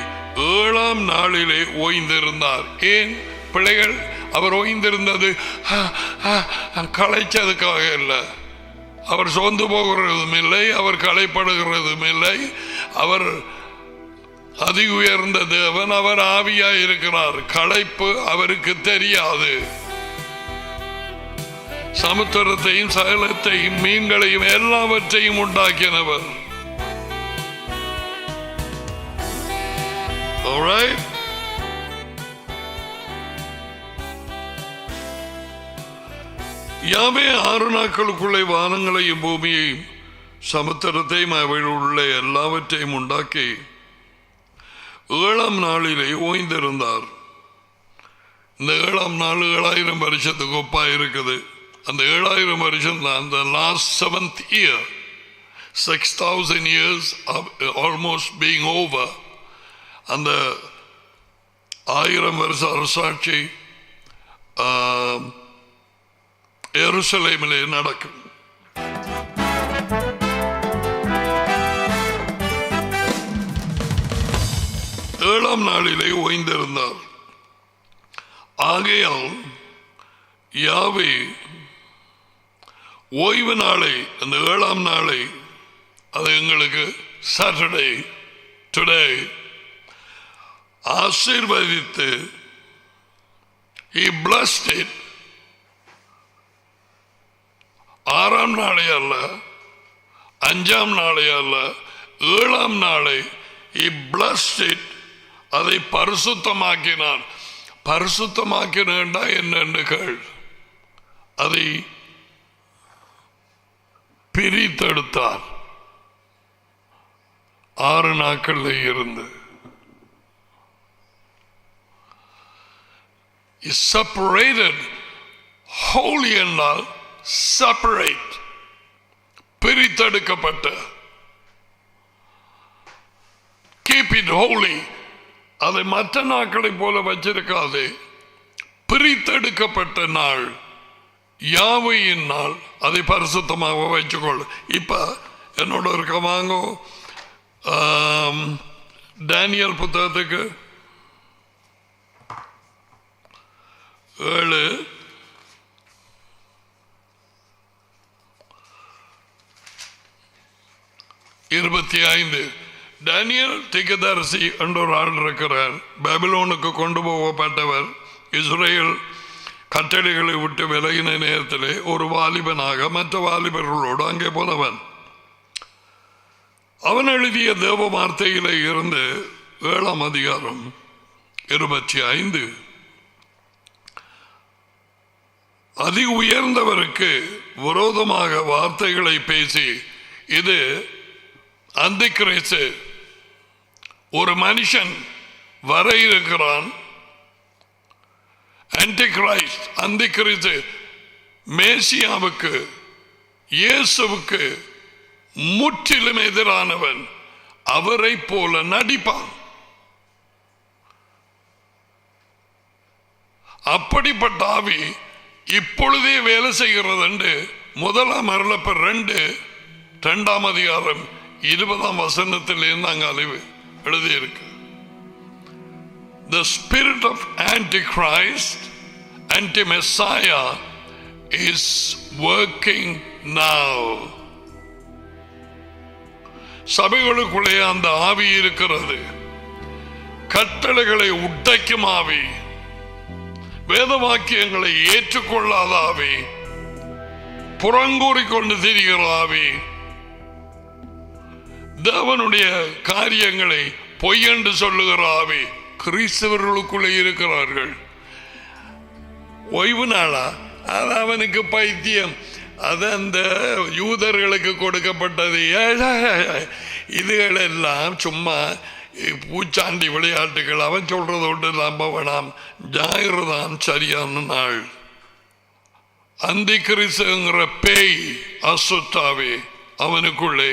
7ஆம் நாளிலே ஓய்ந்திருந்தார். ஏன் பிள்ளைகள்? அவர் ஓய்ந்திருந்தது களைச்சதுக்காக இல்லை. அவர் சோர்ந்து போகிறதும் இல்லை, அவர் களைப்படுகிறதும் இல்லை. அவர் அதி உயர்ந்த தேவன், அவர் ஆவியாய் இருக்கிறார். களைப்பு அவருக்கு தெரியாது. சமுத்திரத்தையும் சகலத்தையும் மீன்களையும் எல்லாவற்றையும் உண்டாக்கினவர். Alright? யாவே 6 நாட்களுக்குள்ளே வானங்களையும் பூமியையும் சமுத்திரத்தையும் அவையில் உள்ள எல்லாவற்றையும் உண்டாக்கி 7ஆம் நாளிலே ஓய்ந்திருந்தார். இந்த 7ஆம் நாள் 7000 வருஷத்துக்கு ஒப்பா இருக்குது. அந்த 7000 வருஷம் தான் the last 7th year, 6,000 years almost being over. அந்த 1000 வருஷ அரசாட்சி எருசலேமிலே நடக்கும். ஏழாம் நாளிலே ஓய்ந்திருந்தார். ஆகையால் யாவே ஓய்வு நாளை, அந்த 7ஆம் நாளை, அது எங்களுக்கு சாட்டர்டே டுடே ஆசீர்வதித்து he blessed it. 6ஆம் நாளை அல்ல, 5ஆம் நாளை அல்ல, 7ஆம் நாளை he blessed it. அதை பரிசுத்தமாக்கினார். பரிசுத்தமாக்கினா என்னென்று கேள். அதை பிரித்தெடுத்தார் 6 நாட்கள்ல இருந்து. Separated. Holy என்றால் separate, பிரித்தெடுக்கப்பட்ட. Keep it holy. அதை மற்ற நாட்களை போல வச்சிருக்காது. பிரித்தெடுக்கப்பட்ட நாள், யாவையின் நாள், அதை பரிசுத்தமாக வச்சுக்கொள். இப்ப என்னோட இருக்க வாங்கோ டேனியல் புத்தகத்துக்கு 7:25. டேனியல் தீர்க்கதரிசி என்ற ஒரு ஆள் இருக்கிறார். பாபிலோனுக்கு கொண்டு போகப்பட்டவர். இஸ்ரேல் கட்டளைகளை விட்டு விலகின நேரத்திலே ஒரு வாலிபனாக மற்ற வாலிபர்களோடு அங்கே போனவன். அவன் எழுதிய தேவ வார்த்தையிலே இருந்து 7ஆம் அதிகாரம் 25. அதி உயர்ந்தவருக்கு விரோதமாக வார்த்தைகளை பேசி, இது அந்திக்கிறிஸ்து, ஒரு மனுஷன் வர இருக்கிறான். ஆன்டிகிரைஸ்ட், அந்திக்கிறிஸ்து மேசியாவுக்கு, இயேசுவுக்கு முற்றிலும் எதிரானவன். அவரை போல நடிப்பான். அப்படிப்பட்ட ஆவி இப்பொழுதே வேலை செய்கிறது என்று 1 அருளப்பர் 2ஆம் அதிகாரம் 20ஆம் வசனத்தில் அங்க அறிவு எழுதியிருக்கு. The spirit of Antichrist, anti-Messiah is working now. சபைகளுக்குள்ளே அந்த ஆவி இருக்கிறது. கட்டளைகளை உடைக்கும் ஆவி, வேத வாக்கியங்களை ஏற்றுக்கொள்ளாத ஆவி, புறங்கூறிக்கொண்டு திரிகிற ஆவி, தேவனுடைய காரியங்களை பொய்யென்று சொல்லுகிற ஆவி கிறிஸ்தவர்களுக்குள்ளே இருக்கிறார்கள். ஓய்வு நாளா? அது அவனுக்கு பைத்தியம். அது அந்த யூதர்களுக்கு கொடுக்கப்பட்டது. இதுகளெல்லாம் சும்மா பூச்சாண்டி விளையாட்டுகள். அவன் சொல்றது ஒன்று நம்ப வேணாம். ஞாயிறு தான் சரியான நாள். அந்திக்கிறிஸ்துங்கிற பேய், அசுத்தாவி அவனுக்குள்ளே.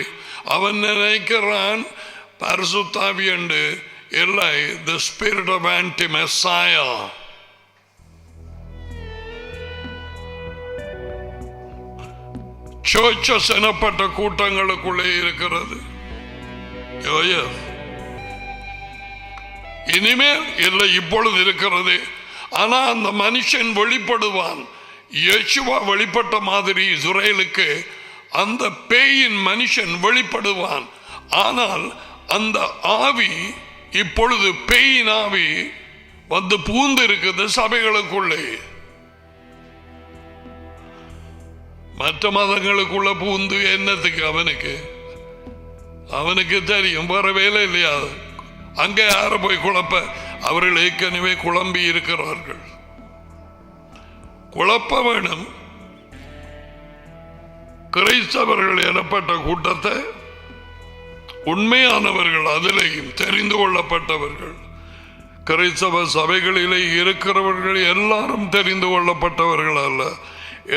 அவன் நினைக்கிறான் பரிசுத்தாவி என்று. இல்லை, the spirit of anti-Messiah. Churches எனப்பட்ட கூட்டங்களுக்குள்ளே இருக்கிறது. இனிமேல் இல்லை, இப்பொழுது இருக்கிறது. ஆனா அந்த மனுஷன் வெளிப்படுவான். யேசுவா வெளிப்பட்ட மாதிரி இஸ்ரேலுக்கு அந்த பேயின் மனுஷன் வெளிப்படுவான். ஆனால் அந்த ஆவி இப்பொழுது பேயின் ஆவி வந்து பூந்து இருக்குது சபைகளுக்குள்ளே. மற்ற மதங்களுக்குள்ள பூந்து என்னத்துக்கு? அவனுக்கு தெரியும், வேற வேலை இல்லையா? அங்கே யார போய் குழப்ப? அவர்கள் ஏற்கனவே குழம்பி இருக்கிறார்கள். குழப்ப வேணும். கிறிஸ்தவர்கள் எனப்பட்ட கூட்டத்தை, உண்மையானவர்கள், அதிலேயும் தெரிந்து கொள்ளப்பட்டவர்கள், கிறிஸ்தவ சபைகளிலே இருக்கிறவர்கள் எல்லாரும் தெரிந்து கொள்ளப்பட்டவர்கள் அல்ல,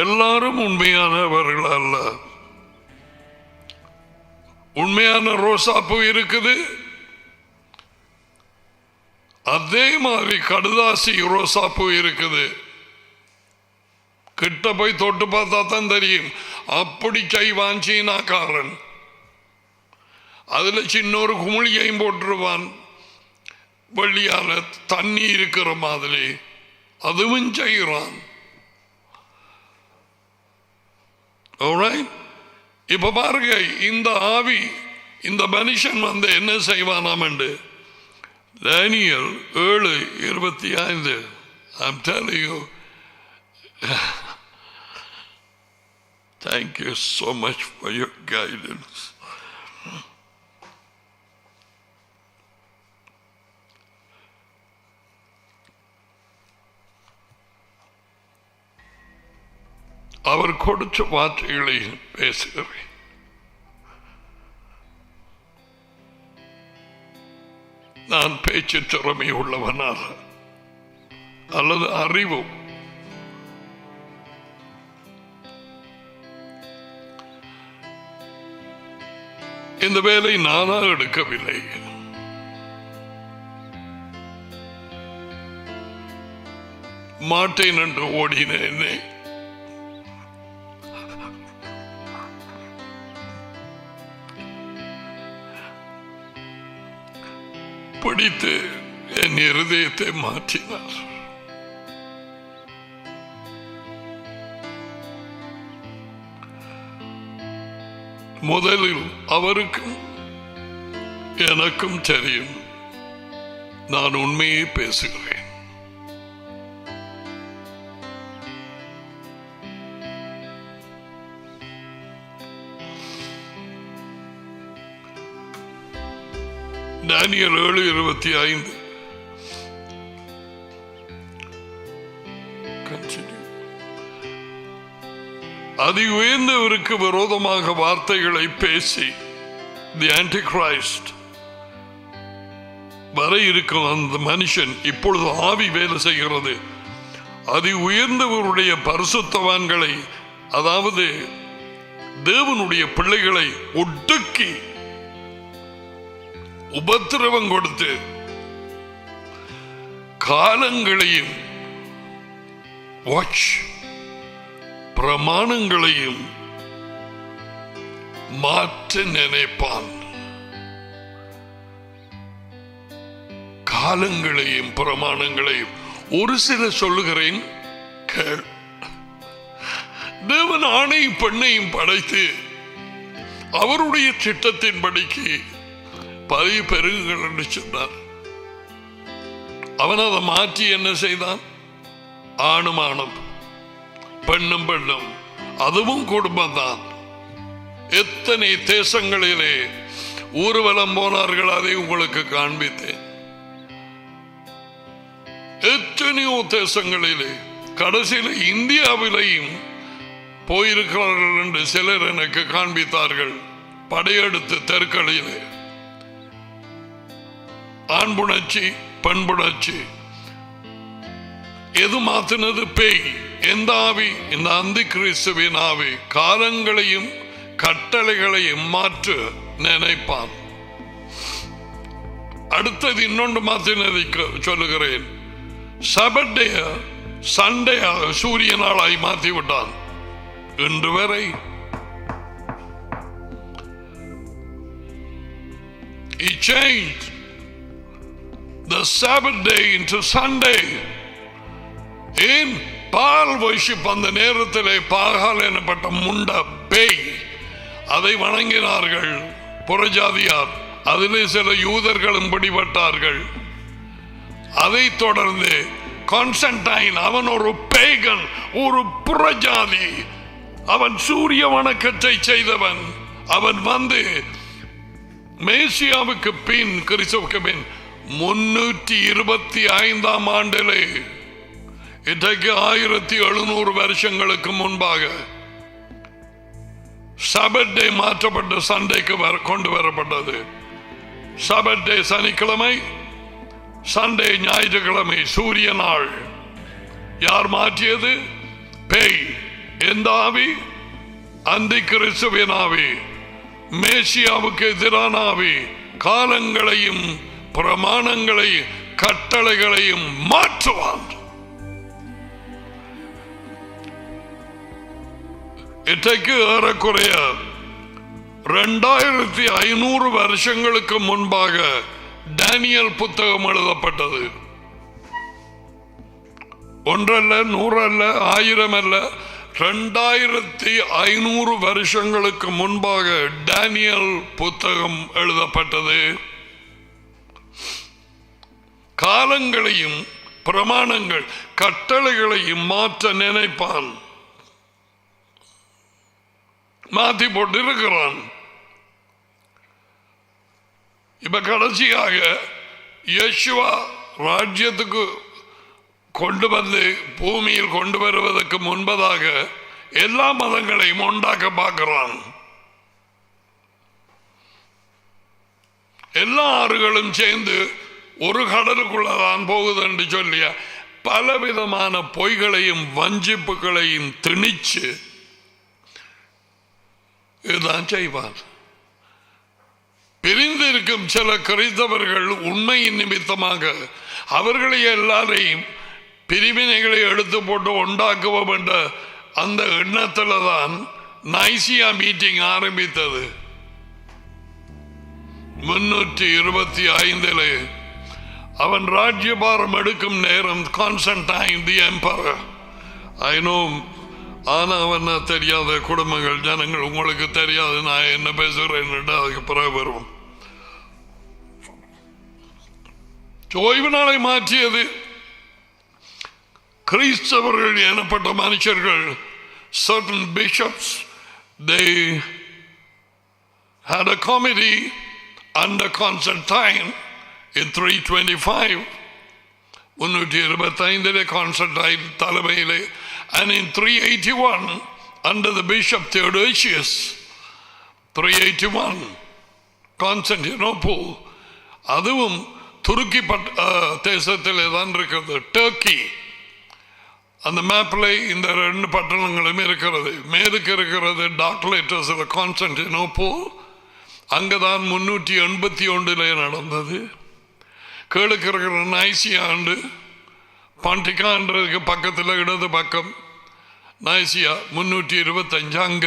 எல்லாரும் உண்மையானவர்கள் அல்ல. உண்மையான ரோசாப்பூ இருக்குது, அதே மாதிரி கடுதாசி ரோசாப்பூ இருக்குது. கிட்ட போய் தொட்டு பார்த்தா தான் தெரியும். அப்படி செய்வான். அதுல சின்ன ஒரு குமிழியையும் போட்டுருவான், வெள்ளியால தண்ணி இருக்கிற மாதிரி. அதுவும் செய்கிறான். இப்ப பாருங்க, இந்த ஆவி, இந்த மனுஷன் வந்து என்ன செய்வானாம் என்று தானியேல் 7:25. I'm telling you, thank you so much for your guidance. அவர் கொடுத்த வார்த்தைகளை பேசுகிறேன். நான் பேச்சு திறமை உள்ளவனாக அல்லது அறிவு, இந்த வேலை நானா எடுக்கவில்லை. மாட்டேன் என்று ஓடினேனே, பிடித்து என் இருதயத்தை மாற்றினார். முதலில் அவருக்கும் எனக்கும் தெரியும், நான் உண்மையை பேசுகிறேன். தானியேல் 7:25. அதி உயர்ந்தவருக்கு விரோதமாக வார்த்தைகளை பேசி, தி ஆன்டிகிரைஸ்ட் வர இருக்கும் அந்த மனுஷன், இப்பொழுது ஆவி வேலை செய்கிறது. அதி உயர்ந்தவருடைய பரிசுத்தவான்களை, அதாவது தேவனுடைய பிள்ளைகளை ஒடுக்கி உபத்திரவம் கொடுத்து காலங்களையும் பிரமாணங்களையும் மாற்ற நினைப்பான். காலங்களையும் பிரமாணங்களையும் ஒரு சில சொல்லுகிறேன் கேள். தேவன் ஆணையும் பெண்ணையும் படைத்து அவருடைய திட்டத்தின்படிக்கு பதவி பெருகுகள் என்று சொன்னார். அவன் அதை மாற்றி என்ன செய்தான்? ஆணும் ஆணும், பெண்ணும் பெண்ணும், அதுவும் குடும்பம் தான். எத்தனை தேசங்களிலே ஊர்வலம் போனார்கள், அதை உங்களுக்கு காண்பித்தேன். எத்தனையோ தேசங்களிலே, கடைசியில் இந்தியாவிலேயும் போயிருக்கிறார்கள் என்று சிலர் எனக்கு காண்பித்தார்கள். படையெடுத்து தெற்களிலே ஆண்புணர்ச்சி பெண்புணர்ச்சி. எது மாத்தினது? பேய். எந்த ஆவி? இந்த அந்தி கிறிஸ்துவின் ஆவி. காலங்களையும் கட்டளைகளையும் மாற்ற நினைப்பான். அடுத்தது இன்னொன்று மாற்றினதை சொல்லுகிறேன். சபட்டே சண்டையாக சூரிய நாளாய் மாற்றி விட்டான். இன்று வரை he changed the Sabbath day into Sunday. ஏன்? பால் வர்ஷிப். அந்த நேரத்திலே பாகால் எனப்பட்ட முண்ட பேய், அதை வணங்கினார்கள் புறஜாதியார். அதிலே சில யூதர்களும் பிடிபட்டார்கள். அதை தொடர்ந்து கான்ஸ்டன்டைன், அவன் ஒரு பேகன், ஒரு புறஜாதி. அவன் சூரிய வணக்கத்தை செய்தவன். அவன் வந்து மேசியாவுக்கு பின், கிறிஸ்துவுக்கு பின் 325ஆம் ஆண்டிலே, இன்றைக்கு 1700 வருஷங்களுக்கு முன்பாக சபத் டே மாற்றப்பட்டு சண்டைக்கு கொண்டு வரப்பட்டது. சபத் டே சனிக்கிழமை, சண்டே ஞாயிற்றுக்கிழமை, சூரிய நாள். யார் மாற்றியது? பேய். எந்த ஆவி? அந்தி கிறிஸ்துவின் ஆவி, மேசியாவுக்கு எதிரான ஆவி. காலங்களையும் பிரமாணங்களையும் கட்டளைகளையும் மாற்றுவான். இன்றைக்கு ஏறக்குறைய 2500 வருஷங்களுக்கு முன்பாக டேனியல் புத்தகம் எழுதப்பட்டது. ஒன்றல்ல, 100 அல்ல, 1000 அல்ல, 2500 வருஷங்களுக்கு முன்பாக டேனியல் புத்தகம் எழுதப்பட்டது. காலங்களையும் பிரமாணங்கள் கட்டளைகளையும் மாற்ற நினைப்பான். மாற்றி போட்டு இருக்கிறான். இப்ப கடைசியாக யேசுவா ராஜ்யத்துக்கு கொண்டு வந்து பூமியில் கொண்டு வருவதற்கு முன்பதாக எல்லா மதங்களையும் உண்டாக்க பார்க்கிறான். எல்லா ஆறுகளும் சேர்ந்து ஒரு கடலுக்குள்ளதான் போகுது என்று சொல்லிய பலவிதமான பொய்களையும் வஞ்சிப்புகளையும் திணிச்சு இதுதான் செய்வார். பிரிந்திருக்கும் சில கிறிஸ்தவர்கள் உண்மையின் நிமித்தமாக அவர்களை எல்லாரையும் பிரிவினைகளை எடுத்து போட்டு உண்டாக்குவோம் என்ற அந்த எண்ணத்தில் தான் நைசியா மீட்டிங் ஆரம்பித்தது. 325 அவன் ராஜ்யபாரம் எடுக்கும் நேரம் Constantine the emperor. I know. ஆனா அவன் தெரியாத குடும்பங்கள், ஜனங்கள், உங்களுக்கு தெரியாது நான் என்ன பேசுகிறேன். அதுக்கு பிறகு வருவோம். ஓய்வு நாளை மாற்றியது கிறிஸ்தவர்கள் எனப்பட்ட மனுஷர்கள். certain bishops, they had a committee under Constantine in 325. 325 Constantine தலைமையிலே, and in 381 under the Bishop Theodosius. 381 Constantinople. அதுவும் துருக்கி தேசத்திலே தான் இருக்கிறது. டர்க்கி. அந்த மேப்பில் இந்த 2 பட்டணங்களும் இருக்கிறது. மேற்கு இருக்கிறது டாக்லேட்டர்ஸ் கான்ஸ்டன்டினோப்பிள். அங்கதான் 381 நடந்தது. கீழுக்கு இருக்கிற நைசியா ஆண்டு பாண்டிகான்றதுக்கு பக்கத்தில் இடது பக்கம் நைசியா 325 அங்க.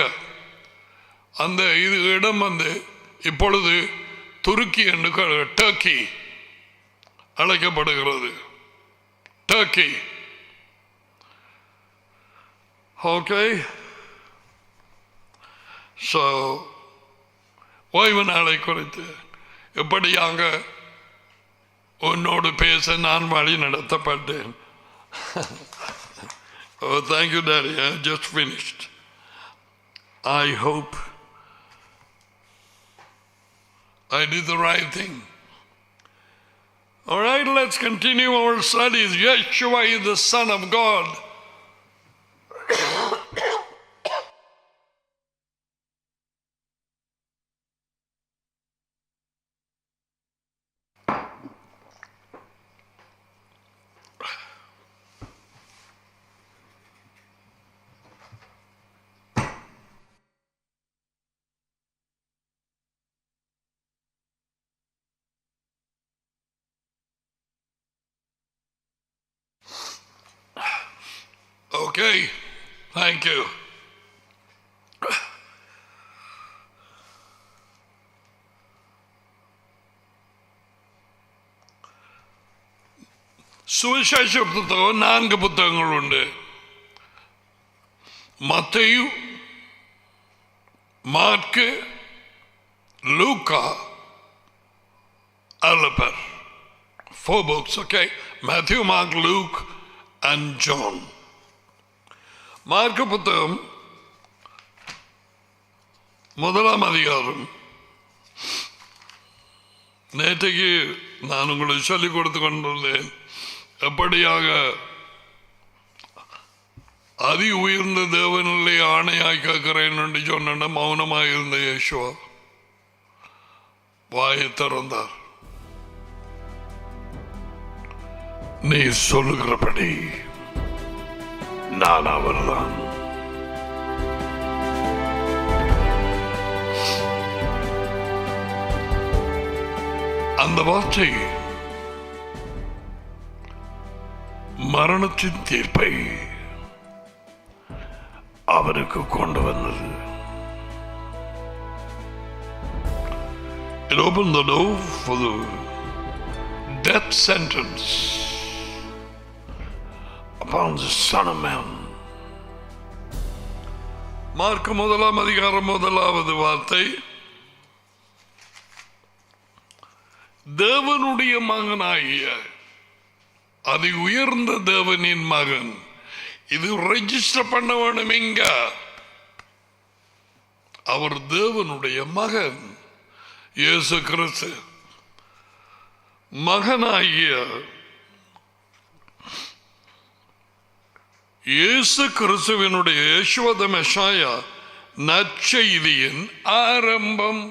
அந்த இது இடம் வந்து இப்பொழுது துருக்கி என்று டர்க்கி அழைக்கப்படுகிறது. டர்க்கி. ஓகே. ஸோ ஓய்வு நாளை குறித்து எப்படியாக உன்னோடு பேச நான் வழி நடத்தப்பட்டேன். Oh, thank you, Daddy. I just finished. I hope I did the right thing. All right, let's continue our studies. Yeshua is the Son of God. Okay, thank you. சுவிசேஷ புத்தகம் 4 புத்தகங்கள் உண்டு. மத்தேயு, மார்க்கு, லூக்கா, அலப்பர். 4 books, okay? Matthew, Mark, Luke and John. மார்க்கு புத்தகம் 1ஆம் அதிகாரம். நேற்றைக்கு நான் உங்களுக்கு சொல்லிக் கொடுத்து கொண்டிருந்தேன் எப்படியாக அதி உயர்ந்த தேவனிலே ஆணையாய் கேட்கிறேன் என்று சொன்ன மௌனமாக இருந்த யேசுவா வாயை திறந்தார். நீ சொல்லுகிறபடி நான் அவர்தான். அந்த வார்த்தை மரணத்தின் தீர்ப்பை அவருக்கு கொண்டு வந்தது. It opened the door for the death sentence upon the Son of Man. Mark 1 அதிகாரம் 1 வார்த்தை, தேவனுடைய மகனாகிய அதி உயர்ந்த தேவனின் மகன். இது ரெஜிஸ்டர் பண்ண வேணும். எங்க அவர் தேவனுடைய மகன் இயேசு கிறிஸ்து மகனாகிய இயேசு கிறிஸ்துவினுடைய யேசுவ மெஷாயா நற்செய்தியின் ஆரம்பம்.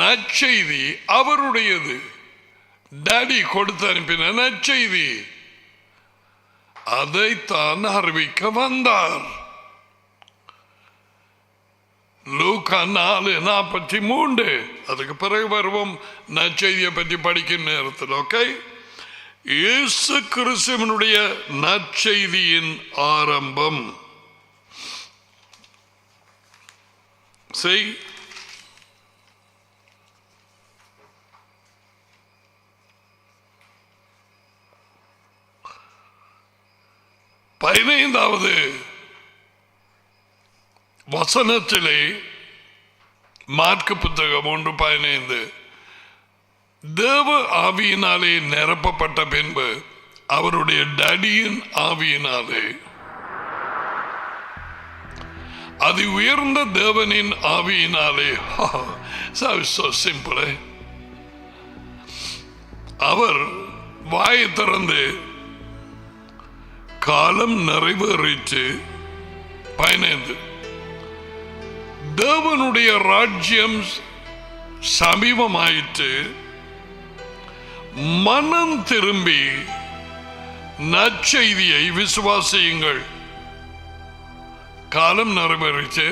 நற்செய்தி அவருடையது. டாடி கொடுத்து அனுப்பின நற்செய்தி அதைத்தான் அறிவிக்க வந்தார். லூக்கா 4:43. அதுக்கு பிறகு வருவோம் நற்செய்தியை பற்றி படிக்கும் நேரத்தில். ஓகே, இயேசு கிறிஸ்துவினுடைய நற்செய்தியின் ஆரம்பம். செய் 15வது வசனத்திலே மார்க்கு புத்தகம் 1:15, தேவ ஆவியினாலே நிரப்பப்பட்ட பின்பு அவருடைய டடியின் ஆவியினாலே அதி உயர்ந்த தேவனின் ஆவியினாலே so simple. அவர் வாயை திறந்து காலம் நிறைவேறிச்சு 15, தேவனுடைய ராஜ்யம் சமீபமாயிற்று, மனம் திரும்பி நற்செய்தியை விசுவாசியுங்கள். காலம் நிறைவேறிச்சு,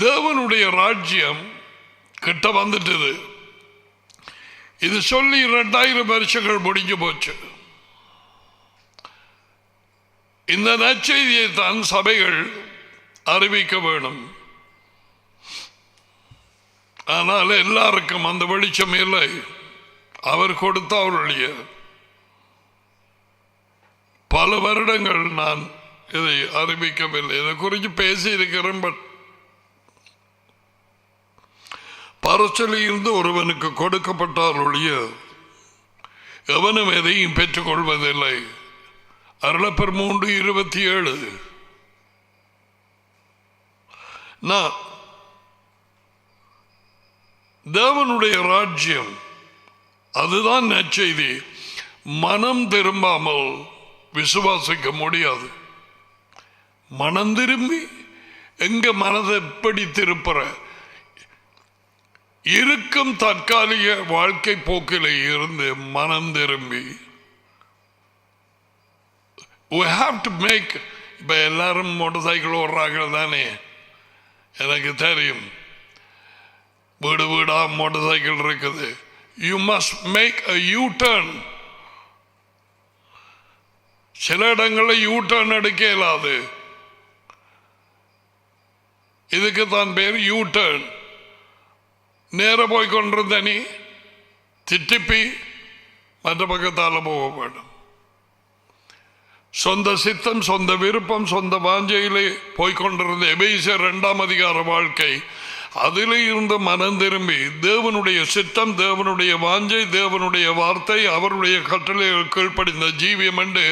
தேவனுடைய ராஜ்யம் கிட்ட வந்துட்டது. இது சொல்லி 2000 வருஷங்கள் முடிஞ்சு போச்சு. இந்த நற்செய்தியை தான் சபைகள் அறிவிக்க வேணும். ஆனால் எல்லாருக்கும் அந்த வெளிச்சம் இல்லை. அவர் கொடுத்த அவருடைய பல வருடங்கள் நான் இதை அறிவிக்கவில்லை. இதை குறித்து பேசி இருக்கிறேன். பட் பரச்சலில் இருந்து ஒருவனுக்கு கொடுக்கப்பட்டார் ஒழிய எவனும் எதையும் பெற்றுக் கொள்வதில்லை. அருளப்பர் 3:27. தேவனுடைய ராஜ்யம் அதுதான் நற்செய்தி. மனம் திரும்பாமல் விசுவாசிக்க முடியாது. மனம் திரும்பி எங்க மனதை எப்படி திருப்புற? இருக்கும் தற்காலிக வாழ்க்கை போக்கில இருந்து மனம் திரும்பி we have to make. இப்ப எல்லாரும் மோட்டார் சைக்கிள் ஓடுறாங்க தானே, எனக்கு தெரியும். வீடு வீடா மோட்டார் சைக்கிள் இருக்குது. You must make a U-turn. சில இடங்களில் U-turn எடுக்க இயலாது. இதுக்கு தான் பேர் U-turn. நேர போய் கொண்டிருந்த நீ திட்டிப்பி மற்ற பக்கத்தால் போக வேண்டும். சொந்த சித்தம், சொந்த விருப்பம், சொந்த வாஞ்சையிலே போய்கொண்டிருந்த எபேசியர் 2ஆம் அதிகார வாழ்க்கை, அதிலே இருந்து மனம் திரும்பி தேவனுடைய சித்தம், தேவனுடைய வாஞ்சை, தேவனுடைய வார்த்தை, அவருடைய கட்டளைகள் கீழ்ப்படிந்த ஜீவியம் என்று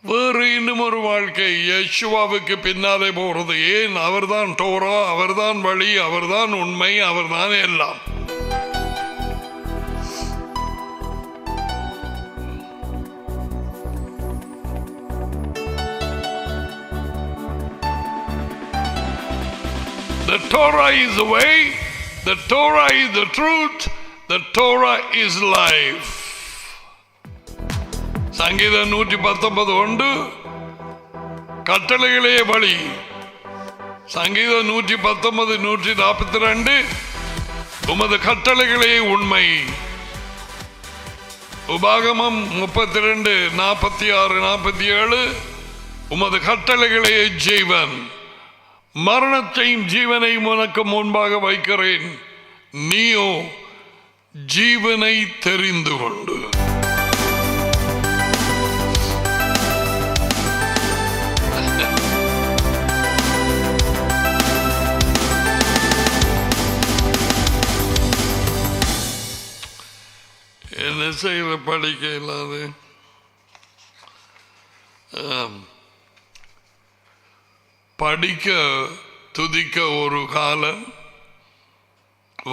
வேறு இன்னும் ஒரு வாழ்க்கை. யேசுவாவுக்கு பின்னாலே போகிறது. ஏன்? அவர்தான் டோரா, அவர்தான் வழி, அவர்தான் உண்மை, அவர்தான் எல்லாம். The Torah is the way, the Torah is the truth, the Torah is life. சங்கீதம் 119 உண்டு, கட்டளைகளே வழி. சங்கீதம் 119 142, உமது கட்டளைகளே உண்மை. உபாகமம் 32 46 47, உமது கட்டளைகளே ஜீவன். மரணத்தையும் ஜீவனையும் உனக்கு முன்பாக வைக்கிறேன், நீயோ ஜீவனை தெரிந்து கொண்டு. என்ன செய்ய படிக்க இல்லாது படிக்க துதிக்க ஒரு காலம்,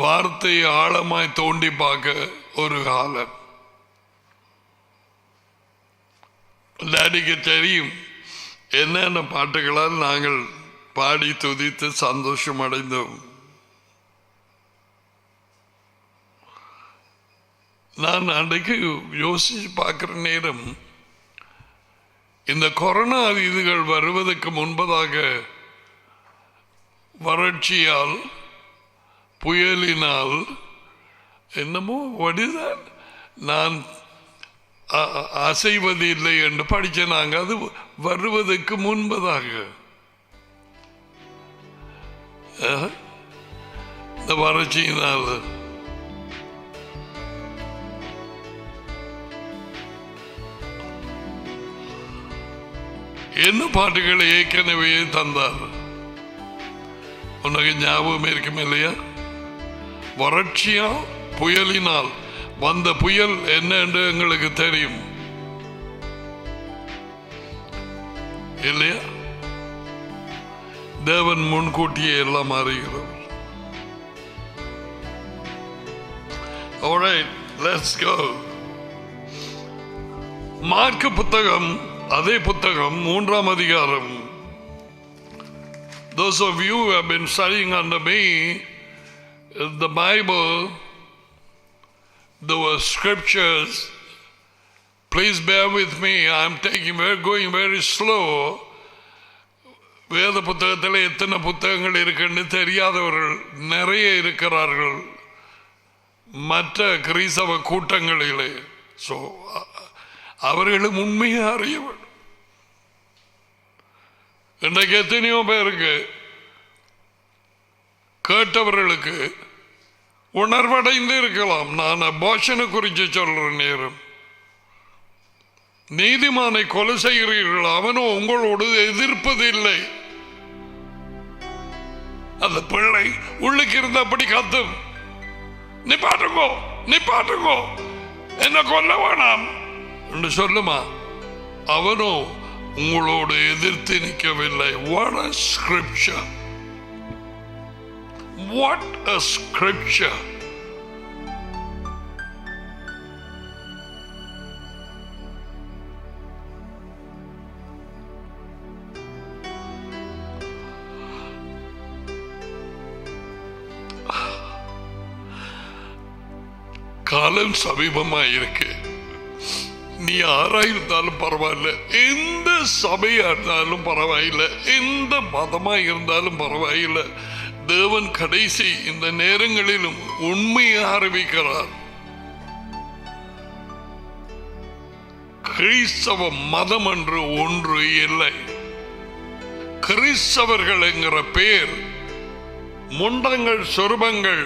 வார்த்தையை ஆழமாய் தோண்டி பார்க்க ஒரு காலம். டாடிக்கு தெரியும் என்னென்ன பாட்டுகளால் நாங்கள் பாடி துதித்து சந்தோஷம் அடைந்தோம். நான் அன்றைக்கு யோசிச்சு பார்க்குற நேரம், இந்த கொரோனா இதுகள் வருவதற்கு முன்பதாக வறட்சியால், புயலினால், என்னமோ வடிதான் நான் அசைவது இல்லை என்று படிச்ச நாங்கள். அது வருவதற்கு முன்பதாக இந்த வறட்சியினால் என்ன பாட்டுகளை ஏற்கனவே தந்தார். உனக்கு ஞாபகம் இருக்கும் இல்லையா? வறட்சியால் புயலினால் வந்த புயல் என்ன என்று எங்களுக்கு தெரியும் இல்லையா? தேவன் முன்கூட்டியே எல்லாம் அறிகிறோம். Alright, let's go. மார்க்கு புத்தகம், அதே புத்தகம் 3ஆம் அதிகாரம். Those of you who have been studying under me, the Bible, the scriptures, please bear with me. I'm going very slow. வேத புத்தகத்தில் எத்தனை புத்தகங்கள் இருக்குன்னு தெரியாதவர்கள் நிறைய இருக்கிறார்கள் மற்ற கிறிஸ்தவ கூட்டங்களிலே. ஸோ அவர்களும் உண்மையை அறிய வேண்டும். இன்றைக்கு எத்தனையோ பேருக்கு, கேட்டவர்களுக்கு உணர்வடைந்து இருக்கலாம். நான் அபார்ஷனை குறித்து சொல்ற நேரம், நீதிமானை கொலை செய்கிறீர்கள், அவனும் உங்களோடு எதிர்ப்பது இல்லை. அந்த பிள்ளை உள்ளுக்கு இருந்தபடி கத்தும், நீ பாட்டுக்கோ என்ன கொல்ல வேணாம் என்று சொல்லுமா? அவனோ உங்களோடு எதிர்த்து நிற்கவில்லை. What a scripture! What a scripture! காலம் சமீபமாக இருக்கு. நீ யாரா இருந்தாலும் பரவாயில்ல, எந்த சபையா இருந்தாலும் பரவாயில்லை, எந்த மதமா இருந்தாலும் பரவாயில்லை, தேவன் கடைசி இந்த நேரங்களிலும் உண்மையை அறிவிக்கிறார். கிறிஸ்தவ மதம் என்று ஒன்று இல்லை. கிறிஸ்தவர்கள் என்கிற பெயர் முண்டங்கள், சொருபங்கள்,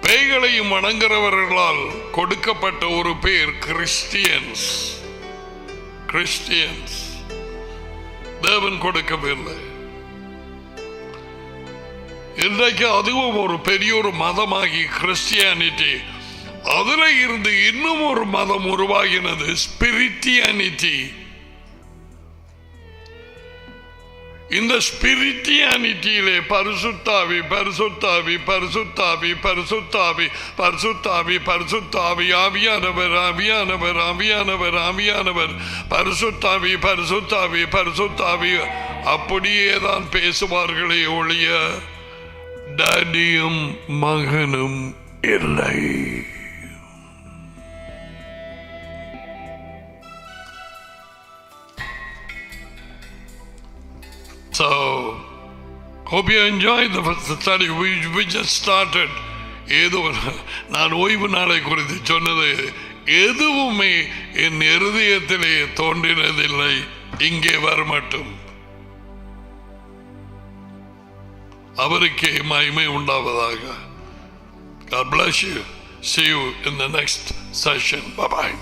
பேய்களையும் வணங்குகிறவர்களால் கொடுக்கப்பட்ட ஒரு பேர் கிறிஸ்டியன்ஸ். கிறிஸ்டியன்ஸ் தேவன் கொடுக்கவில்லை. இன்றைக்கு அதுவும் ஒரு பெரிய ஒரு மதமாகி கிறிஸ்டியானிட்டி, அதுல இருந்து இன்னும் ஒரு மதம் உருவாகினது, ஸ்பிரிட்டியானிட்டி. இந்த ஸ்பிரிட்டியானிட்டியிலே பரிசுத்தாவி பரிசுத்தாவி பரிசுத்தாவி பரிசுத்தாவி பரிசுத்தாவி பரிசுத்தாவி ஆவியானவர் ஆவியானவர் ஆவியானவர் ஆவியானவர் பரிசுத்தாவி பரிசுத்தாவி பரிசுத்தாவி அப்படியே தான் பேசுவார்களே ஒழிய டாடியும் மகனும் இல்லை. So, hope you enjoyed the study. We just started. ஏதோ நான் ஓய்வு நாளை குறித்து சொன்னது எதுவுமே என் இருதயத்திலே தோன்றினதில்லை. இங்கே வரமட்டும். அவருக்கே மகிமை உண்டாவதாக. God bless you. See you in the next session. Bye-bye.